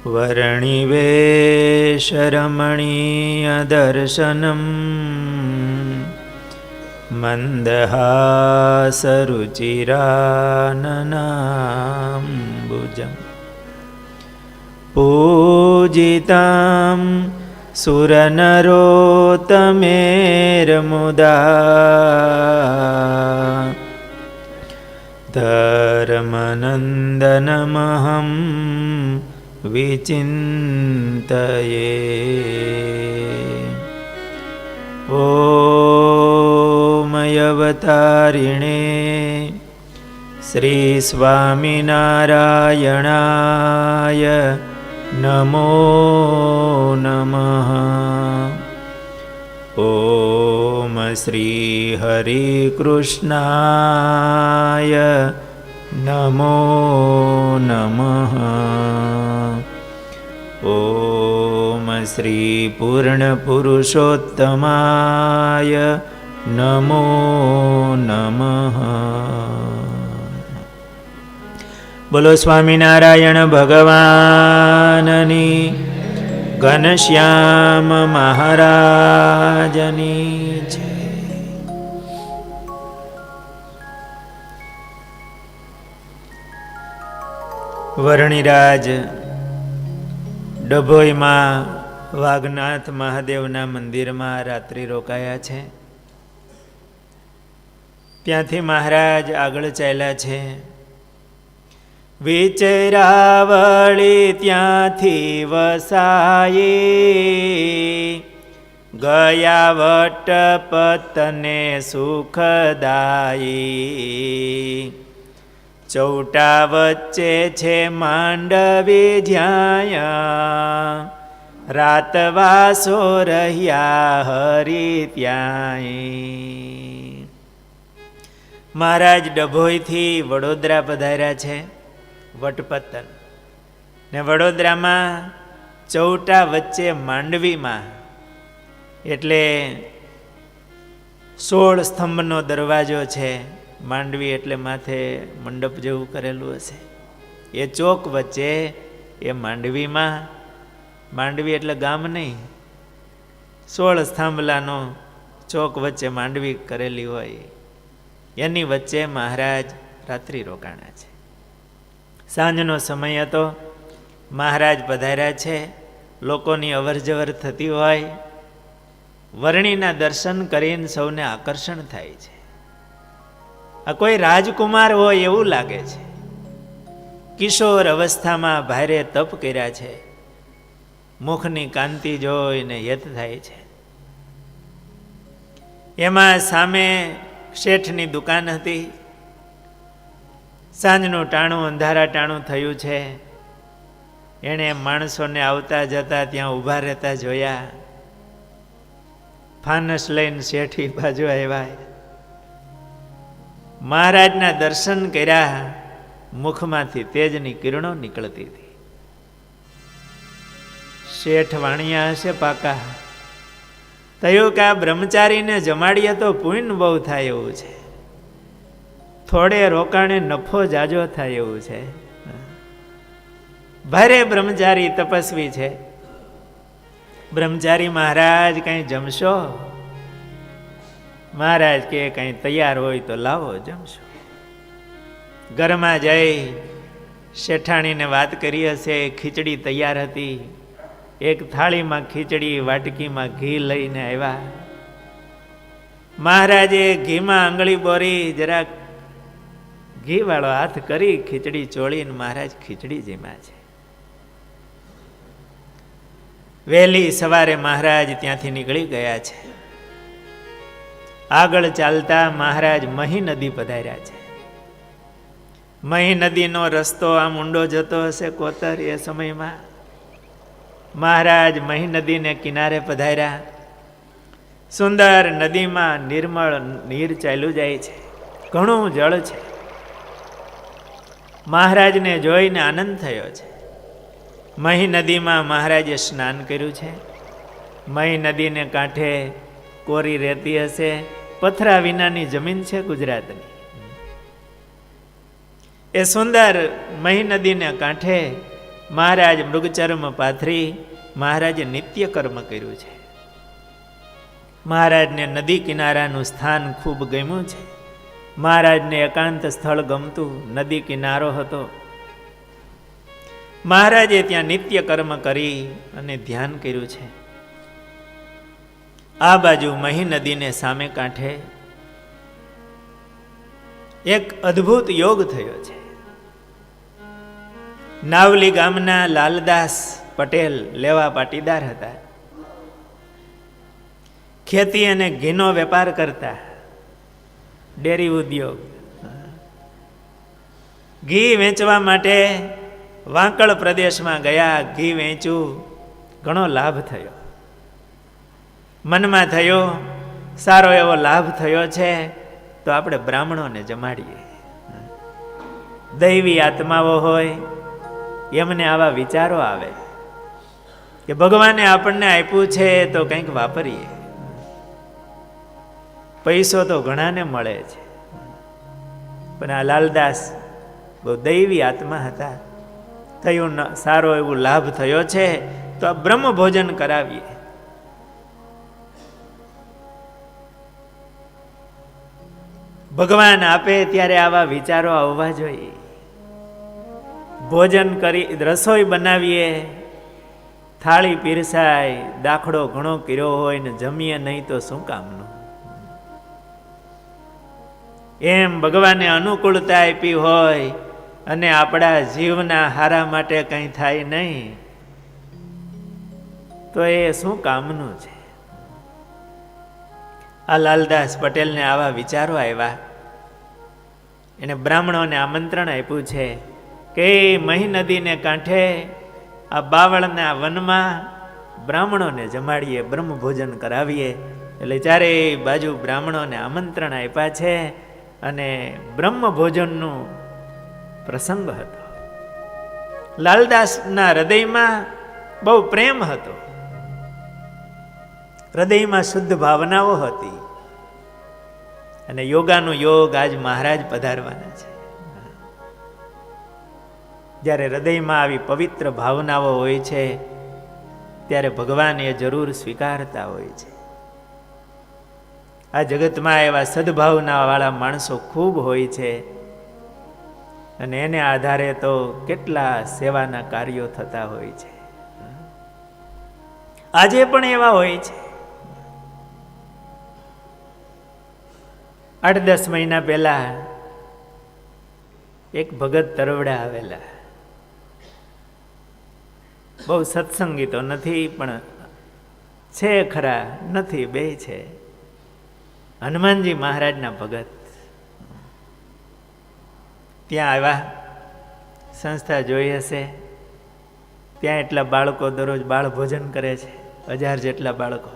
વર્ણિવેશરમણીયદર્શનम् મંદહાસરુચિરાનનાંબુજम् પૂજિતાં સુરનરોત્તમેર્મુદા ધર્મનંદનમહં વિચિંતયે. ઓમયવતારિણે શ્રી સ્વામિનારાયણાય નમો નમઃ. ઓમ શ્રી હરિકૃષ્ણાય નમો નમઃ. ઓમ શ્રી પૂર્ણપુરુષોત્તમાય નમો નમઃ. બોલો સ્વામિનારાયણ ભગવાનની, ઘનશ્યામ મહારાજની જય. વર્ણિરાજ ડભોઈમાં વાઘનાથ મહાદેવના મંદિરમાં રાત્રિ રોકાયા છે. ત્યાંથી મહારાજ આગળ ચાલ્યા છે. વિચરાવળી ત્યાંથી વસાયે, ગયા વટપતને સુખદાયી. ચૌટા વચ્ચે છે માંડવી જ્યાં, રાતવાસો રહ્યા હરિ ત્યાંય. મહારાજ ડભોઈથી વડોદરા પધાર્યા છે. વટપતન ને વડોદરામાં ચૌટા વચ્ચે માંડવીમાં, એટલે 16 સ્તંભનો દરવાજો છે. માંડવી એટલે માથે મંડપ જેવું કરેલું હશે. એ ચોક વચ્ચે એ માંડવીમાં, માંડવી એટલે ગામ નહીં, 16 સ્થાંભલાનો ચોક વચ્ચે માંડવી કરેલી હોય, એની વચ્ચે મહારાજ રાત્રિ રોકાણા છે. સાંજનો સમય હતો. મહારાજ પધાર્યા છે. લોકોની અવરજવર થતી હોય. વર્ણિના દર્શન કરીને સૌને આકર્ષણ થાય છે. આ કોઈ રાજકુમાર હોય એવું લાગે છે. કિશોર અવસ્થામાં ભારે તપ કર્યા છે. મુખની કાંતિ જોઈને યત થાય છે. એમાં સામે શેઠની દુકાન હતી. સાંજનું ટાણું, અંધારા ટાણું થયું છે. એણે માણસોને આવતા જતા ત્યાં ઊભા રહેતા જોયા. ફાનસ લઈને શેઠી બાજુ આવ્યા. મહારાજના દર્શન કર્યા. મુખમાંથી તેજની કિરણો નીકળતી હતી. શેઠ વાણિયા હશે પાકા. થયું કે આ બ્રહ્મચારીને જમાડીએ તો પુણ્ય બહુ થાય એવું છે, થોડે રોકાણે નફો જાજો થાય એવું છે. ભારે બ્રહ્મચારી તપસ્વી છે. બ્રહ્મચારી મહારાજ કંઈ જમશો? મહારાજ કે કંઈ તૈયાર હોય તો લાવો, જમશો. ઘરમાં જઈ શેઠાણીને વાત કરી હશે. ખીચડી તૈયાર હતી. એક થાળીમાં ખીચડી, વાટકીમાં ઘી લઈને આવ્યા. મહારાજે ઘીમાં આંગળી બોરી જરાક ઘી વાળો હાથ કરી ખીચડી ચોળીને મહારાજ ખીચડી જીમ્યા છે. વહેલી સવારે મહારાજ ત્યાંથી નીકળી ગયા છે. આગળ ચાલતા મહારાજ મહી નદી પધાર્યા છે. મહી નદીનો રસ્તો આમ ઊંડો જતો હશે કોતર. એ સમયમાં મહારાજ મહી નદીને કિનારે પધાર્યા. સુંદર નદીમાં નિર્મળ નીર ચાલ્યું જાય છે. ઘણું જળ છે. મહારાજને જોઈને આનંદ થયો છે. મહી નદીમાં મહારાજે સ્નાન કર્યું છે. મહી નદીને કાંઠે કોરી રહેતી હશે. પથરા વિનાની જમીન છે ગુજરાતની. એ સુંદર મહી નદીને કાંઠે મહારાજ મૃગચર્મ પાથરી મહારાજે નિત્ય કર્મ કર્યું છે. મહારાજને નદી કિનારાનું સ્થાન ખૂબ ગમ્યું છે. મહારાજને એકાંત સ્થળ ગમતું, નદી કિનારો હતો. મહારાજે ત્યાં નિત્ય કર્મ કરી અને ધ્યાન કર્યું છે. આ બાજુ મહી નદીને સામે કાંઠે એક અદ્ભુત યોગ થયો છે. નાવલી ગામના લાલદાસ પટેલ લેવા પાટીદાર હતા. ખેતી અને ઘીનો વેપાર કરતા, ડેરી ઉદ્યોગ. ઘી વેચવા માટે વાંકળ પ્રદેશમાં ગયા. ઘી વેચ્યું, ઘણો લાભ થયો. મનમાં થયો સારો એવો લાભ થયો છે તો આપણે બ્રાહ્મણોને જમાડીએ. દૈવી આત્માઓ હોય એમને આવા વિચારો આવે કે ભગવાને આપણને આપ્યું છે તો કંઈક વાપરીએ. પૈસો તો ઘણાને મળે છે, પણ આ લાલદાસ બહુ દૈવી આત્મા હતા. થયું સારો એવો લાભ થયો છે તો આ બ્રહ્મ ભોજન કરાવીએ. ભગવાન આપે ત્યારે આવા વિચારો આવવા જોઈએ. ભોજન કરી, રસોઈ બનાવીએ, થાળી પીરસાય, દાખલો ઘણો કર્યો હોય ને જમીએ નહીં તો શું કામનું? એમ ભગવાને અનુકૂળતા આપી હોય અને આપણા જીવના હારા માટે કંઈ થાય નહીં તો એ શું કામનું છે? આ લાલદાસ પટેલને આવા વિચારો આવ્યા. એને બ્રાહ્મણોને આમંત્રણ આપ્યું છે કે મહી નદીને કાંઠે આ બાવળના વનમાં બ્રાહ્મણોને જમાડીએ, બ્રહ્મ ભોજન કરાવીએ. એટલે ચારેય બાજુ બ્રાહ્મણોને આમંત્રણ આપ્યા છે અને બ્રહ્મ ભોજનનું પ્રસંગ હતો. લાલદાસના હૃદયમાં બહુ પ્રેમ હતો, હૃદયમાં શુદ્ધ ભાવનાઓ હતી. અને યોગાનું યોગ આજ મહારાજ પધારવાના છે. જ્યારે હૃદયમાં આવી પવિત્ર ભાવનાઓ હોય છે ત્યારે ભગવાન એ જરૂર સ્વીકારતા હોય છે. આ જગતમાં એવા સદભાવના વાળા માણસો ખૂબ હોય છે અને એને આધારે તો કેટલા સેવાના કાર્યો થતા હોય છે. આજે પણ એવા હોય છે. 8-10 મહિના પહેલા એક ભગત તરવડા આવેલા. બહુ સત્સંગી તો નથી, પણ છે ખરા નથી, બે છે. હનુમાનજી મહારાજના ભગત ત્યાં આવ્યા. સંસ્થા જોઈ હશે, ત્યાં એટલા બાળકો દરરોજ બાળ ભોજન કરે છે, 1000 જેટલા બાળકો.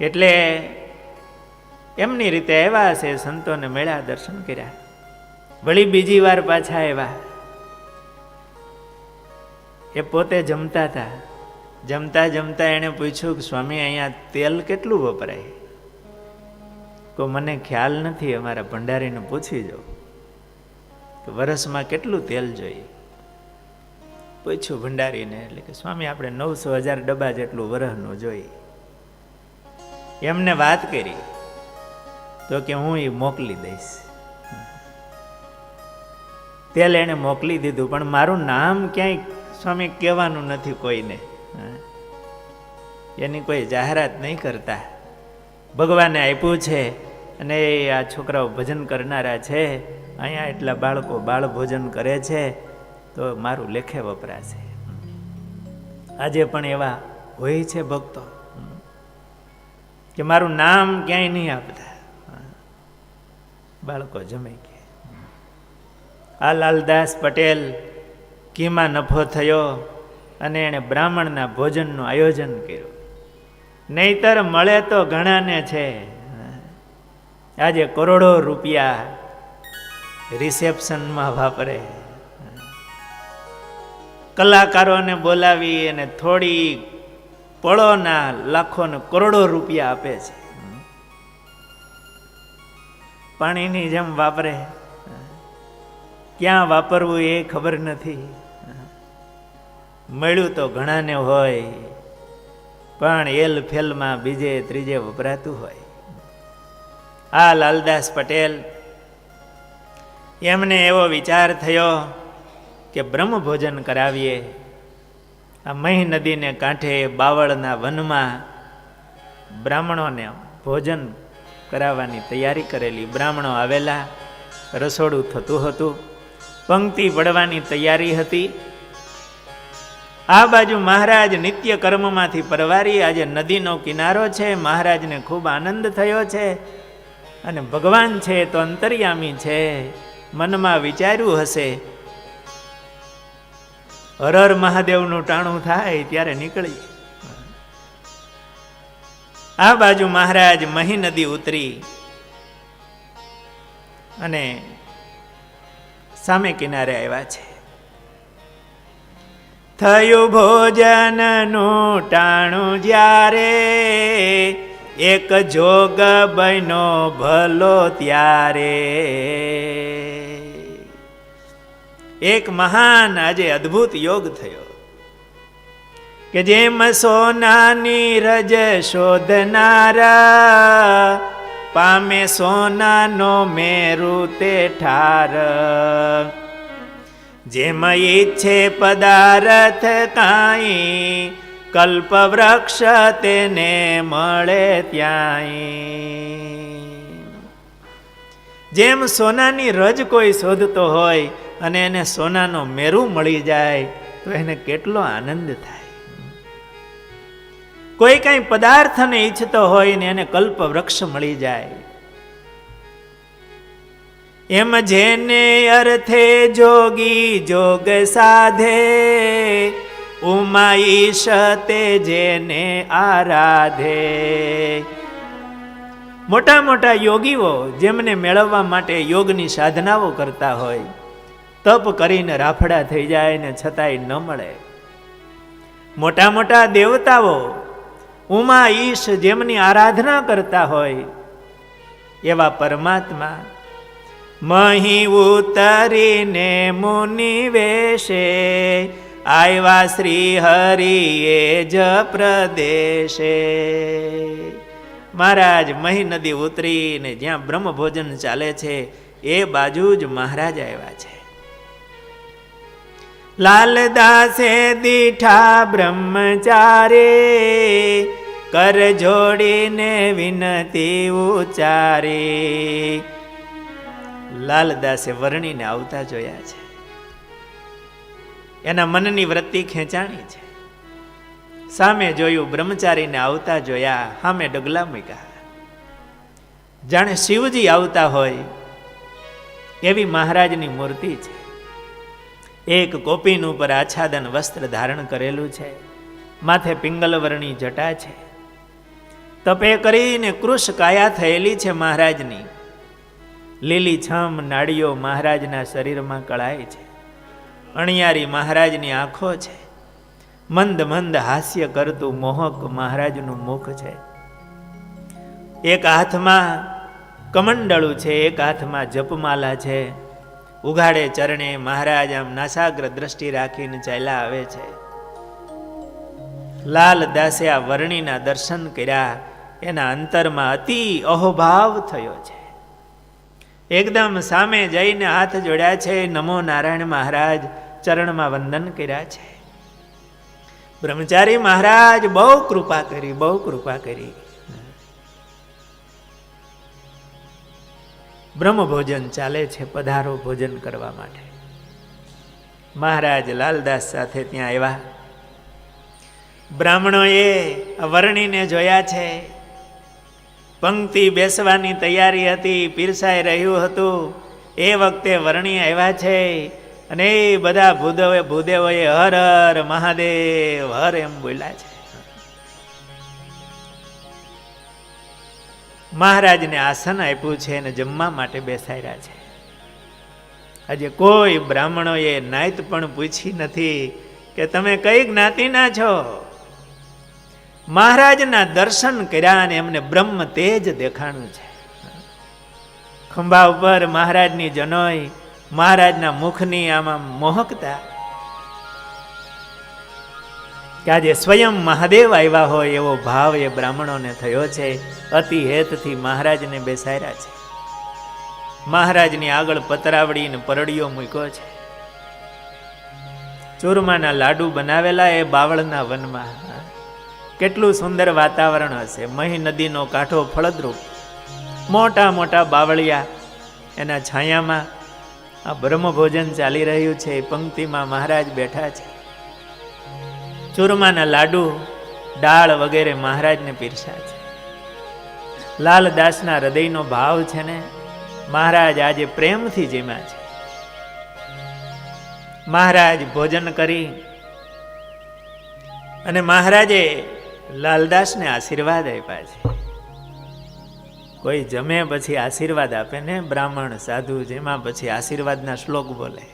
એટલે એમની રીતે આવ્યા હશે, સંતોને મળ્યા, દર્શન કર્યા. વળી બીજી વાર પાછા આવ્યા. એ પોતે જમતા હતા. જમતા જમતા એણે પૂછ્યું કે સ્વામી અહીંયા તેલ કેટલું વપરાય? તો મને ખ્યાલ નથી, અમારા ભંડારીને પૂછી જાઓ કે વરસમાં કેટલું તેલ જોઈએ. પૂછ્યું ભંડારીને, એટલે કે સ્વામી આપણે 900-1000 ડબ્બા જેટલું વરસનું જોઈએ. એમને વાત કરી તો કે હું એ મોકલી દઈશ. તેલ એને મોકલી દીધું, પણ મારું નામ ક્યાંય સ્વામી કહેવાનું નથી કોઈને. એની કોઈ જાહેરાત નહીં કરતા. ભગવાને આપ્યું છે અને આ છોકરાઓ ભજન કરનારા છે, અહીંયા એટલા બાળકો બાળ ભોજન કરે છે તો મારું લેખે વપરાશે. આજે પણ એવા હોય છે ભક્તો કે મારું નામ ક્યાંય નહીં આપતા, બાળકો જમે કે. આ લાલદાસ પટેલ કીમાં નફો થયો અને એણે બ્રાહ્મણના ભોજનનું આયોજન કર્યું. નહીતર મળે તો ઘણાને છે. આજે કરોડો રૂપિયા રિસેપ્શનમાં વાપરે, કલાકારોને બોલાવી અને થોડી પળોના લાખો ને કરોડો રૂપિયા આપે છે. પાણીની જેમ વાપરે. ક્યાં વાપરવું એ ખબર નથી. મળ્યું તો ઘણાને હોય, પણ એલ ફેલમાં બીજે ત્રીજે વપરાતું હોય. આ લાલદાસ પટેલ એમને એવો વિચાર થયો કે બ્રહ્મભોજન કરાવીએ. આ મહી નદીને કાંઠે બાવળના વનમાં બ્રાહ્મણોને ભોજન કરાવવાની તૈયારી કરેલી. બ્રાહ્મણો આવેલા, રસોડું થતું હતું, પંક્તિ પડવાની તૈયારી હતી. આ બાજુ મહારાજ નિત્ય કર્મમાંથી પરવારી આજે નદીનો કિનારો છે. મહારાજને ખૂબ આનંદ થયો છે અને ભગવાન છે તો અંતર્યામી છે. મનમાં વિચાર્યું હશે, હર હર મહાદેવનું ટાણું થાય ત્યારે નીકળી. આ બાજુ મહારાજ મહી નદી ઉતરી અને સામે કિનારે આવ્યા છે. થયું ભોજનનું ટાણું જ્યારે, એક જોગ બનો ભલો ત્યારે. એક મહાન આજે અદ્ભુત યોગ થયો કે જેમ સોનાની રજ શોધનારા પામે સોનાનો મેરુ તે ઠાર. જેમ ઈચ્છે પદાર્થ કાંઈ કલ્પ વૃક્ષ તેને મળે ત્યાંય. જેમ સોનાની રજ કોઈ શોધતો હોય અને એને સોનાનો મેરુ મળી જાય તો એને કેટલો આનંદ થાય. કોઈ કઈ પદાર્થને ઈચ્છતો હોય ને એને કલ્પ વૃક્ષ મળી જાય. એમ જેને અર્થે જોગી જોગ સાધે, ઉમા ઈશ તે જેને આરાધે. મોટા મોટા યોગીઓ જેમને મેળવવા માટે યોગની સાધનાઓ કરતા હોય, તપ કરીને રાફડા થઈ જાય ને છતાંય ન મળે. મોટા મોટા દેવતાઓ ઉમા ઈશ જેમની આરાધના કરતા હોય, એવા પરમાત્મા મહી ઉતરીને મુનિ વેશે, આવ્યા શ્રી હરિએ જ પ્રદેશે. મહારાજ મહી નદી ઉતરીને જ્યાં બ્રહ્મભોજન ચાલે છે એ બાજુ જ મહારાજ આવ્યા છે. લાલદાસે દીઠા બ્રહ્મચારે, કર જોડીને વિનતી ઉચ્ચારી. લાલદાસે વર્ણીને આવતા જોયા છે. એના મનની વૃત્તિ ખેંચાણી છે. સામે જોયું, બ્રહ્મચારીને આવતા જોયા, સામે ડગલા મૂક્યા. જાણે શિવજી આવતા હોય એવી મહારાજની મૂર્તિ છે. એક કોપીન ઉપર આચ્છાદન વસ્ત્ર ધારણ કરેલું છે, માથે પિંગલવર્ણી જટા છે. તપે કરીને કૃશ કાયા થયેલી છે મહારાજની. લીલી છમ નાડીઓ મહારાજના શરીરમાં કળાય છે. અણિયારી મહારાજની આંખો છે. મંદ મંદ હાસ્ય કરતું મોહક મહારાજનું મુખ છે. એક હાથમાં કમંડળું છે, એક હાથમાં જપમાલા છે. ઉઘાડે ચરણે મહારાજ આમ નાસાગ્ર દ્રષ્ટિ રાખીને ચાલ્યા આવે છે. લાલદાસે આ વર્ણીના દર્શન કર્યા, એના અંતરમાં અતિ અહોભાવ થયો છે. એકદમ સામે જઈને હાથ જોડ્યા છે, નમો નારાયણ મહારાજ ચરણમાં વંદન કર્યા છે. બ્રહ્મચારી મહારાજ બહુ કૃપા કરી, બહુ કૃપા કરી. બ્રહ્મભોજન ચાલે છે, પધારો ભોજન કરવા માટે. મહારાજ લાલદાસ સાથે ત્યાં આવ્યા. બ્રાહ્મણોએ વર્ણીને જોયા છે. પંક્તિ બેસવાની તૈયારી હતી, પીરસાઈ રહ્યું હતું. એ વખતે વર્ણી આવ્યા છે અને એ બધા ભૂદેવોએ હર હર મહાદેવ હર એમ બોલ્યા છે. મહારાજને આસન આપ્યું છે અને જમવા માટે બેસાડ્યા છે. આજે કોઈ બ્રાહ્મણોએ નાયત પણ પૂછી નથી કે તમે કઈ જ્ઞાતિના છો. મહારાજના દર્શન કર્યા અને એમને બ્રહ્મ તેજ દેખાણું છે. ખંભા ઉપર મહારાજની જનોઈ, મહારાજના મુખની આમાં મોહકતા, કે આજે સ્વયં મહાદેવ આવ્યા હોય એવો ભાવ એ બ્રાહ્મણોને થયો છે. અતિ હેતથી મહારાજને બેસાડ્યા છે. મહારાજની આગળ પતરાવડીને પરડીઓ મૂક્યો છે. ચૂરમાના લાડુ બનાવેલા એ બાવળના વનમાં. કેટલું સુંદર વાતાવરણ હશે. મહી નદીનો કાંઠો ફળદ્રુપ, મોટા મોટા બાવળિયા, એના છાયામાં આ બ્રહ્મભોજન ચાલી રહ્યું છે. પંક્તિમાં મહારાજ બેઠા છે. ચૂરમાના લાડુ, દાળ વગેરે મહારાજને પીરસા છે. લાલદાસના હૃદયનો ભાવ છે ને, મહારાજ આજે પ્રેમથી જીમ્યા છે. મહારાજ ભોજન કરી અને મહારાજે લાલદાસને આશીર્વાદ આપ્યા છે. કોઈ જમે પછી આશીર્વાદ આપે ને, બ્રાહ્મણ સાધુ, જેમાં પછી આશીર્વાદના શ્લોક બોલે,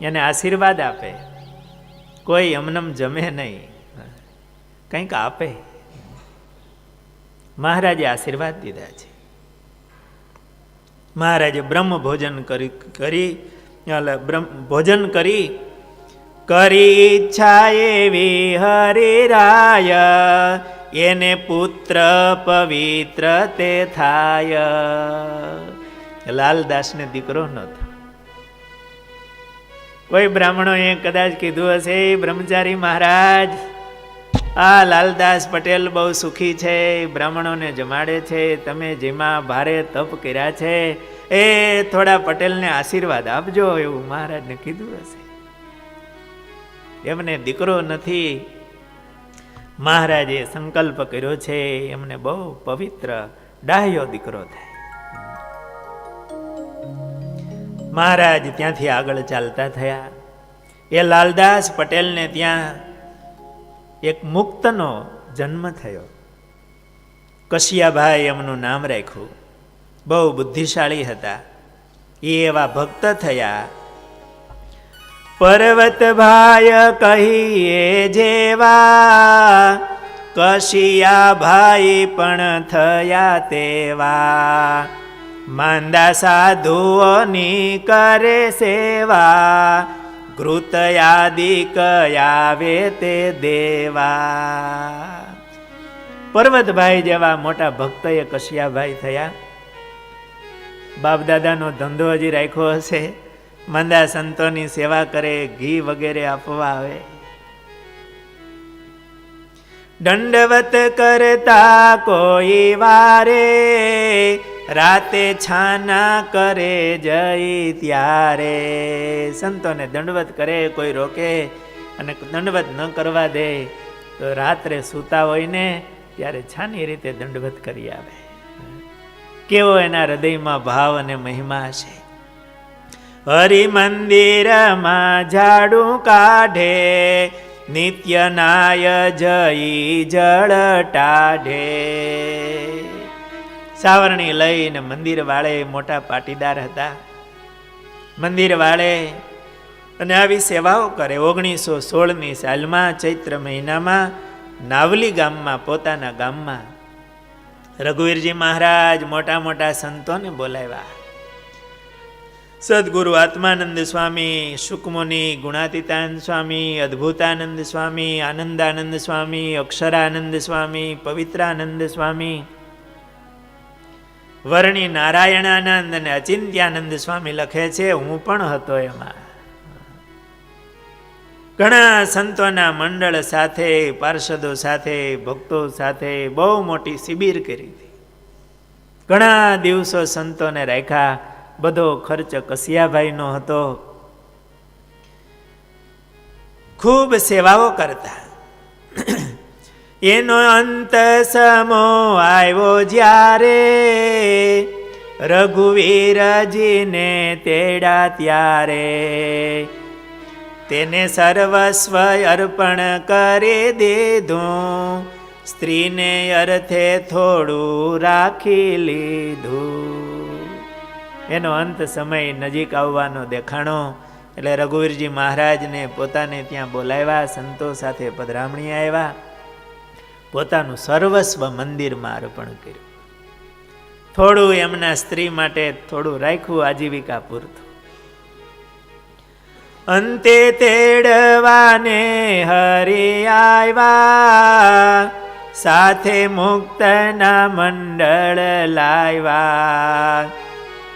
એને આશીર્વાદ આપે. કોઈ એમનેમ જમે નહીં, કંઈક આપે. મહારાજે આશીર્વાદ દીધા છે. મહારાજે બ્રહ્મ ભોજન ભોજન કરી ઈચ્છા એવી હરિરાય, એને પુત્ર પવિત્ર તે થાય. લાલદાસને દીકરો નહોતો. કોઈ બ્રાહ્મણોએ કદાચ કીધું હશે, બ્રહ્મચારી મહારાજ, આ લાલદાસ પટેલ બહુ સુખી છે, બ્રાહ્મણોને જમાડે છે, તમે જેમાં ભારે તપ કર્યા છે એ થોડા પટેલને આશીર્વાદ આપજો, એવું મહારાજને કીધું હશે. એમને દીકરો નથી. મહારાજે સંકલ્પ કર્યો છે એમને બહુ પવિત્ર ડાહ્યો દીકરો થાય. મહારાજ ત્યાંથી આગળ ચાલતા થયા. એ લાલદાસ પટેલને ત્યાં એક મુક્તનો જન્મ થયો. કશિયાભાઈ એમનું નામ રાખ્યું. બહુ બુદ્ધિશાળી હતા. એ એવા ભક્ત થયા. પર્વતભાઈ કહીએ જેવા, કશિયાભાઈ પણ થયા તેવા. માંદા સાધુઓની કરે સેવા, ઘૃતયાદિક આવે તે દેવા. પર્વતભાઈ જેવા મોટા ભક્ત એ કશિયાભાઈ થયા. બાપદાદાનો ધંધો હજી રાખ્યો હશે. મંદા સંતોની સેવા કરે, ઘી વગેરે આપવા આવે. દંડવત કરતા કોઈ વારે, રાતે છાના કરે જઈ ત્યારે. સંતોને દંડવત કરે, કોઈ રોકે અને દંડવત ન કરવા દે તો રાત્રે સૂતા હોય ને ત્યારે છાની રીતે દંડવત કરી આવે. કેવો એના હૃદયમાં ભાવ અને મહિમા છે. હરિ મંદિરમાં ઝાડુ કાઢે, નિત્ય નાય જઈ જળ ટાઢે. સાવરણી લઈને મંદિર વાળે મોટા પાટીદાર હતા. મંદિર વાળે અને આવી સેવાઓ કરે. 1916ની સાલમાં ચૈત્ર મહિનામાં નાવલી ગામમાં, પોતાના ગામમાં રઘુવીરજી મહારાજ મોટા મોટા સંતોને બોલાવ્યા. સદગુરુ આત્માનંદ સ્વામી, શુકમુનિ, ગુણાતીતાનંદ સ્વામી, અદ્ભુતાનંદ સ્વામી, આનંદાનંદ સ્વામી, અક્ષરાનંદ સ્વામી, પવિત્રાનંદ સ્વામી, વર્ણી નારાયણાનંદ અને અચિંત્યાનંદ સ્વામી લખે છે. હું પણ હતો એમાં. ઘણા સંતોના મંડળ સાથે, પાર્ષદો સાથે, ભક્તો સાથે બહુ મોટી શિબિર કરી હતી. ઘણા દિવસો સંતોને રાખ્યા. બધો ખર્ચ કશિયાભાઈનો હતો. ખૂબ સેવાઓ કરતા. એનો અંત સમો આવ્યો જ્યારે, રઘુવીરજીને તેડા ત્યારે. તેને સર્વસ્વ અર્પણ કરી દીધું, સ્ત્રીને અર્થે થોડું રાખી લીધું. એનો અંત સમય નજીક આવવાનો દેખાણો એટલે રઘુવીરજી મહારાજને પોતાને ત્યાં બોલાવ્યા. સંતો સાથે પધરામણી આવ્યા. પોતાનું સર્વસ્વ મંદિરમાં અર્પણ કર્યું. થોડું એમના સ્ત્રી માટે થોડું રાખ્યું, આજીવિકા પૂરતું. અંતે તેડવાને હરિ આવ્યા, સાથે મુક્તના મંડળ લાવ્યા.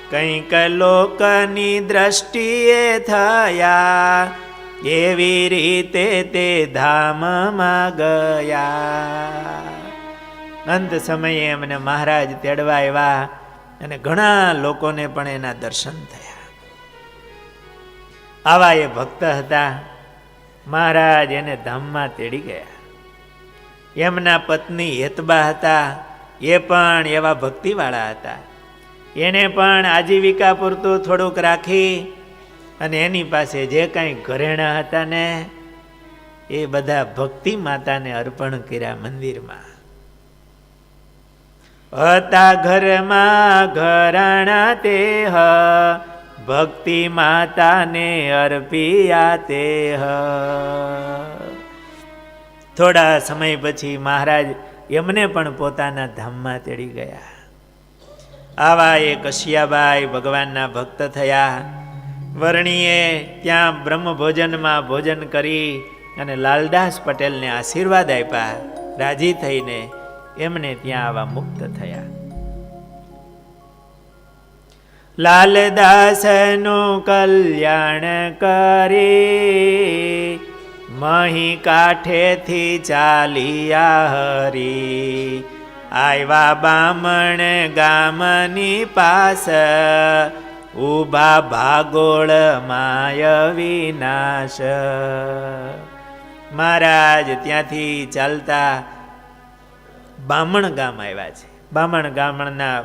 કંઈક લોકની દ્રષ્ટિએ થયા, એવી રીતે તે ધામમાં ગયા. અંત સમયે એમને મહારાજ તેડવા આવ્યા અને ઘણા લોકોને પણ એના દર્શન થયા. આવા એ ભક્ત હતા. મહારાજ એને ધામમાં તેડી ગયા. એમના પત્ની હેતબા હતા, એ પણ એવા ભક્તિવાળા હતા. એને પણ આજીવિકા પૂરતું થોડુંક રાખી અને એની પાસે જે કાંઈ ઘરેણા હતા ને એ બધા ભક્તિ માતાને અર્પણ કર્યા મંદિરમાં. હતા ઘરમાં ઘરાણા તે ભક્તિ માતાને અર્પિયા તે. થોડા સમય પછી મહારાજ એમને પણ પોતાના ધામમાં તેડી ગયા. આવા એ કશિયાબાઈ ભગવાનના ભક્ત થયા. વર્ણીએ ત્યાં બ્રહ્મભોજનમાં ભોજન કરી અને લાલદાસ પટેલને આશીર્વાદ આપ્યા. રાજી થઈને એમને ત્યાં આવા મુક્ત થયા. લાલદાસનું કલ્યાણ કરી મહી કાંઠેથી ચાલિયા હરી. આવ્યા બામણ ગામની પાસ, ઉભા ભાગોળ માય વિનાશ. મહારાજ ત્યાંથી ચાલતા બામણ ગામ આવ્યા છે. બામણ ગામના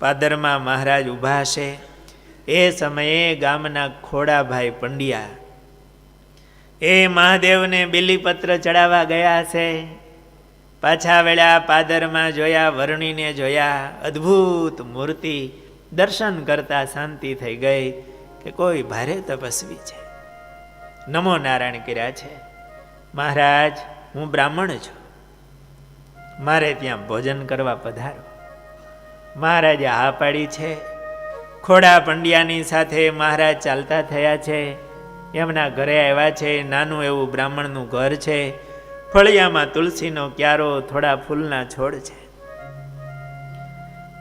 પાદરમાં મહારાજ ઊભા છે. એ સમયે ગામના ખોડાભાઈ પંડ્યા એ મહાદેવને બિલીપત્ર ચડાવવા ગયા છે. પાછા વેળા પાદરમાં જોયા, વર્ણીને જોયા, અદ્ભુત મૂર્તિ દર્શન કરતા શાંતિ થઈ ગઈ કે કોઈ ભારે તપસ્વી છે. નમો નારાયણ કર્યા છે. મહારાજ, હું બ્રાહ્મણ છું, મારે ત્યાં ભોજન કરવા પધારો. મહારાજે હા પાડી છે. ખોડા પંડ્યાની સાથે મહારાજ ચાલતા થયા છે. એમના ઘરે આવ્યા છે. નાનું એવું બ્રાહ્મણનું ઘર છે. ફળિયામાં તુલસીનો ક્યારો, થોડા ફૂલના છોડ છે.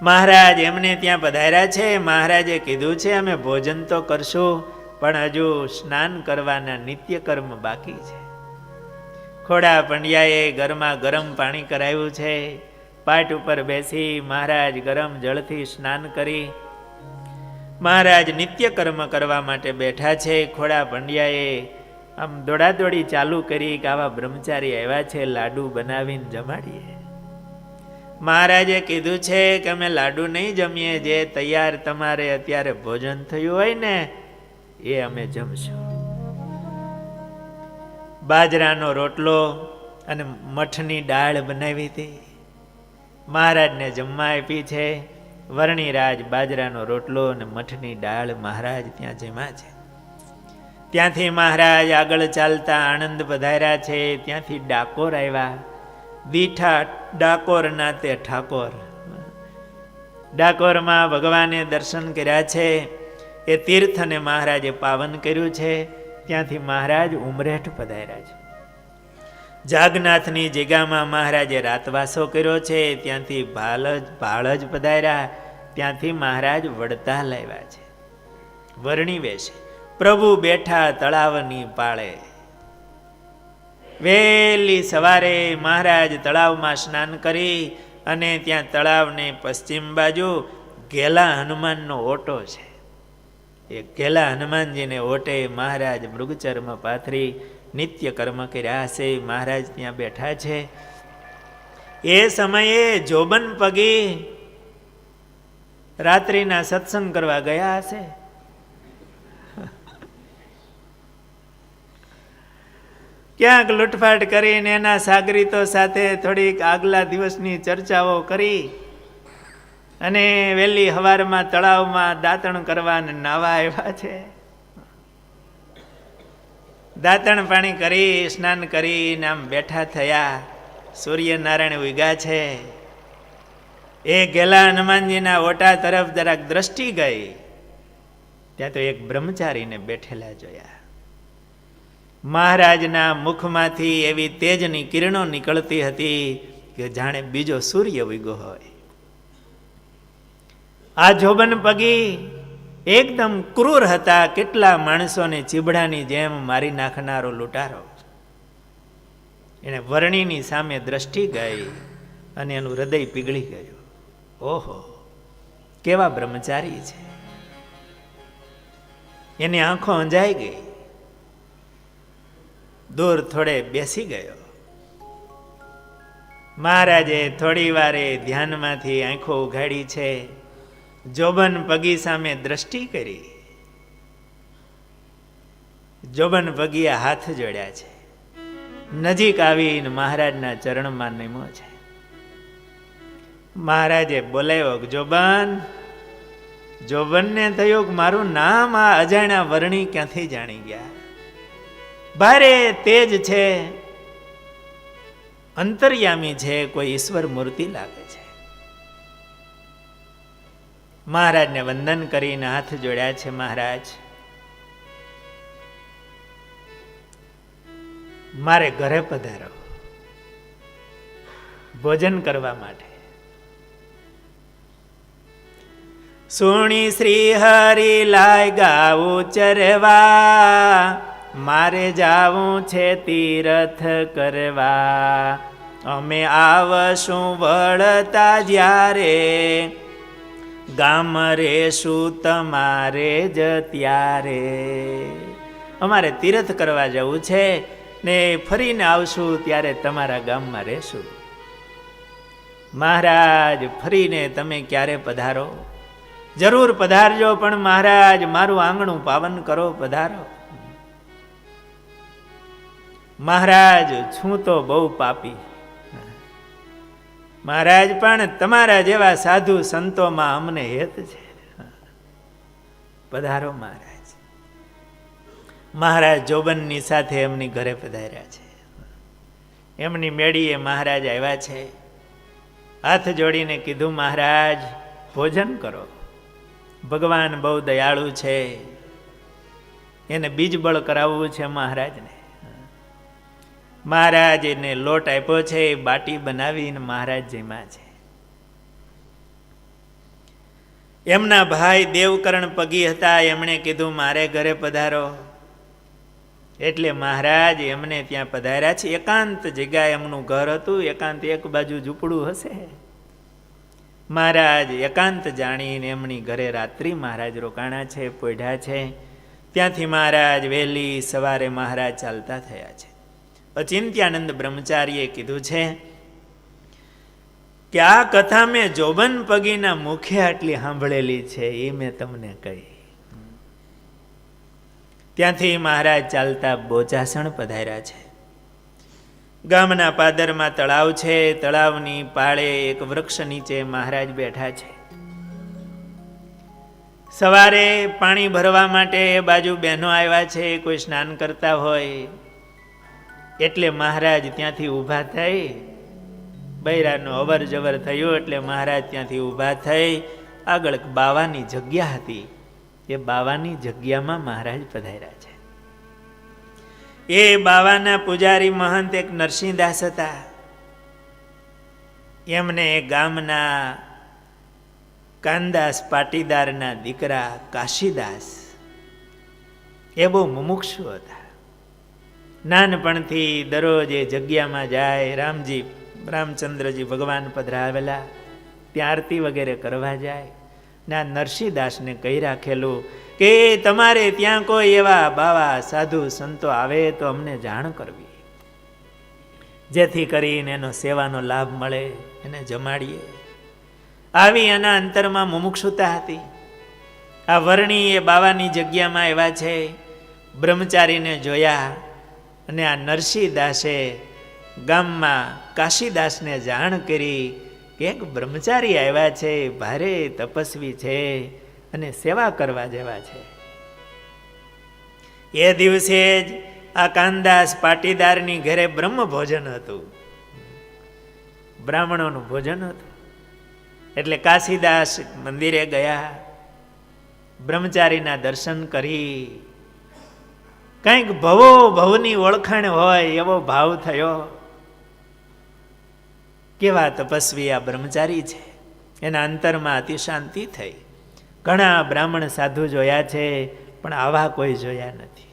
મહારાજ એમને ત્યાં પધાર્યા છે. મહારાજે કીધું છે અમે ભોજન તો કરશું, પણ હજુ સ્નાન કરવાના નિત્ય કર્મ બાકી છે. ખોડા પંડ્યાએ ઘરમાં ગરમ પાણી કરાવ્યું છે. પાટ ઉપર બેસી મહારાજ ગરમ જળથી સ્નાન કરી મહારાજ નિત્ય કર્મ કરવા માટે બેઠા છે. ખોડા પંડ્યાએ આમ દોડાદોડી ચાલુ કરી કે આવા બ્રહ્મચારી આવ્યા છે, લાડુ બનાવીને જમાડીએ. મહારાજે કીધું છે કે અમે લાડુ નહીં જમીએ, જે તૈયાર તમારે અત્યારે ભોજન થયું હોય ને એ અમે જમશું. બાજરાનો રોટલો અને મઠની દાળ બનાવી હતી, મહારાજને જમવા આપી છે. વર્ણિરાજ બાજરાનો રોટલો અને મઠની દાળ મહારાજ ત્યાં જમ્યા છે. ત્યાંથી મહારાજ આગળ ચાલતા આણંદ પધાર્યા છે. ત્યાંથી ડાકોર આવ્યા. દીઠા ડાકોરના તે ઠાકોર. ડાકોરમાં ભગવાને દર્શન કર્યા છે. એ તીર્થને મહારાજે પાવન કર્યું છે. ત્યાંથી મહારાજ ઉમરેઠ પધાર્યા છે. જાગનાથની જગ્યામાં મહારાજે રાતવાસો કર્યો છે. ત્યાંથી ભાળજ પધાર્યા. ત્યાંથી મહારાજ વડતાલ આવ્યા છે. વર્ણી વેશે પ્રભુ બેઠા તળાવની પાળે. વહેલી સવારે મહારાજ તળાવમાં સ્નાન કરી અને ત્યાં તળાવને પશ્ચિમ બાજુ ઘેલા હનુમાનનો ઓટો છે. એ ઘેલા હનુમાનજીને ઓટે મહારાજ મૃગચર્મ પાથરી નિત્ય કર્મ કર્યા છે. મહારાજ ત્યાં બેઠા છે. એ સમયે જોબન પગી રાત્રિના સત્સંગ કરવા ગયા હશે. ક્યાંક લૂંટફાટ કરીને એના સાગરીતો સાથે થોડીક આગલા દિવસની ચર્ચાઓ કરી અને વહેલી હવારમાં તળાવમાં દાંતણ કરવા અને નાવા આવ્યા છે. દાંતણ પાણી કરી સ્નાન કરીને આમ બેઠા થયા. સૂર્યનારાયણ ઉગ્યા છે. એ ઘેલા હનુમાનજીના ઓટા તરફ જરાક દ્રષ્ટિ ગઈ. ત્યાં તો એક બ્રહ્મચારીને બેઠેલા જોયા. મહારાજના મુખમાંથી એવી તેજની કિરણો નીકળતી હતી કે જાણે બીજો સૂર્ય ઉગ્યો હોય. આ જોબન પગી એકદમ ક્રૂર હતા. કેટલા માણસોને ચીબડાની જેમ મારી નાખનારો લૂંટારો. એને વર્ણિની સામે દ્રષ્ટિ ગઈ અને એનું હૃદય પીગળી ગયું. ઓહો, કેવા બ્રહ્મચારી છે! એની આંખો અંજાઈ ગઈ. દૂર થોડે બેસી ગયો. મહારાજે થોડી વારે ધ્યાનમાંથી આંખો ઉઘાડી છે. જોબન પગી સામે દ્રષ્ટિ કરી. જોબન પગીએ હાથ જોડ્યા છે. નજીક આવીને મહારાજના ચરણમાં નમ્યો છે. મહારાજે બોલાવ્યો, જોબન. જોબનને થયું કે મારું નામ આ અજાણ્યા વર્ણી ક્યાંથી જાણી ગયા. ભારે તેજ છે, અંતર્યામી છે, કોઈ ઈશ્વર મૂર્તિ લાગે છે. મહારાજને વંદન કરીને હાથ જોડ્યા છે. મહારાજ, મારે ઘરે પધારો ભોજન કરવા માટે. સુણી શ્રી હરિ લાય ગાવું ચરવા, મારે જાવું છે તીરથ કરવા. અમે આવશું વળતા જ્યારે, ગામ રેશું તમારે જ ત્યારે. અમારે તીરથ કરવા જવું છે ને ફરીને આવશું ત્યારે તમારા ગામમાં રહેશું. મહારાજ, ફરીને તમે ક્યારે પધારો? જરૂર પધારજો, પણ મહારાજ મારું આંગણું પાવન કરો, પધારો. મહારાજ, છું તો બહુ પાપી. મહારાજ, પણ તમારા જેવા સાધુ સંતોમાં અમને હેત છે, પધારો મહારાજ. મહારાજ જોબનની સાથે એમની ઘરે પધાર્યા છે. એમની મેળીએ મહારાજ આવ્યા છે. હાથ જોડીને કીધું, મહારાજ ભોજન કરો. ભગવાન બહુ દયાળુ છે, એને બીજબળ કરાવવું છે મહારાજને. મહારાજ એને લોટ આપ્યો છે, બાટી બનાવીને મહારાજ જમ્યા છે. એમના ભાઈ દેવકરણ પગી હતા. એમણે કીધું, મારે ઘરે પધારો. એટલે મહારાજ એમને ત્યાં પધાર્યા છે. એકાંત જગ્યાએ એમનું ઘર હતું. એકાંત એક બાજુ ઝૂંપડું હશે. મહારાજ એકાંત જાણીને એમની ઘરે રાત્રિ મહારાજ રોકાણા છે, પોઢ્યા છે. ત્યાંથી મહારાજ વહેલી સવારે મહારાજ ચાલતા થયા છે. અચિંત્યાનંદ બ્રહ્મચારીએ કીધું છે કે આ કથા મેં જોબન પગીના મુખે આટલી સાંભળેલી છે, એ મેં તમને કહી. ત્યાંથી મહારાજ ચાલતા બોચાસણ પધાર્યા છે. ગામના પાદરમાં તળાવ છે. તળાવની પાળે એક વૃક્ષ નીચે મહારાજ બેઠા છે. સવારે પાણી ભરવા માટે એ બાજુ બહેનો આવ્યા છે, કોઈ સ્નાન કરતા હોય એટલે મહારાજ ત્યાંથી ઊભા થઈ. બૈરાનું અવર જવર થયું એટલે મહારાજ ત્યાંથી ઊભા થઈ. આગળ બાવાની જગ્યા હતી, એ બાવાની જગ્યામાં મહારાજ પધાર્યા છે. એ બાવાના પૂજારી મહંત એક નરસિંહદાસ હતા. એમને ગામના કાનદાસ પાટીદારના દીકરા કાશીદાસ એ બહુ મુમુક્ષુ હતા. નાનપણથી દરરોજ એ જગ્યામાં જાય. રામચંદ્રજી ભગવાન પધરાવેલા, ત્યાં આરતી વગેરે કરવા જાય. ના નરસિંહદાસને કહી રાખેલું કે તમારે ત્યાં કોઈ એવા બાવા સાધુ સંતો આવે તો અમને જાણ કરવી, જેથી કરીને એનો સેવાનો લાભ મળે, એને જમાડીએ. આવી એના અંતરમાં મુમુક્ષુતા હતી. આ વર્ણી એ બાવાની જગ્યામાં એવા છે. બ્રહ્મચારીને જોયા અને આ નરસિંહદાસે ગામમાં કાશીદાસને જાણ કરી કે એક બ્રહ્મચારી આવ્યા છે, ભારે તપસ્વી છે અને સેવા કરવા જેવા છે. એ દિવસે જ આ કાનદાસ પાટીદારની ઘરે બ્રહ્મ ભોજન હતું, બ્રાહ્મણોનું ભોજન હતું. એટલે કાશીદાસ મંદિરે ગયા, બ્રહ્મચારીના દર્શન કરી કંઈક ભવો ભવની ઓળખાણ હોય એવો ભાવ થયો. કેવા તપસ્વી આ બ્રહ્મચારી છે, એના અંતરમાં અતિ શાંતિ થઈ. ઘણા બ્રાહ્મણ સાધુ જોયા છે, પણ આવા કોઈ જોયા નથી.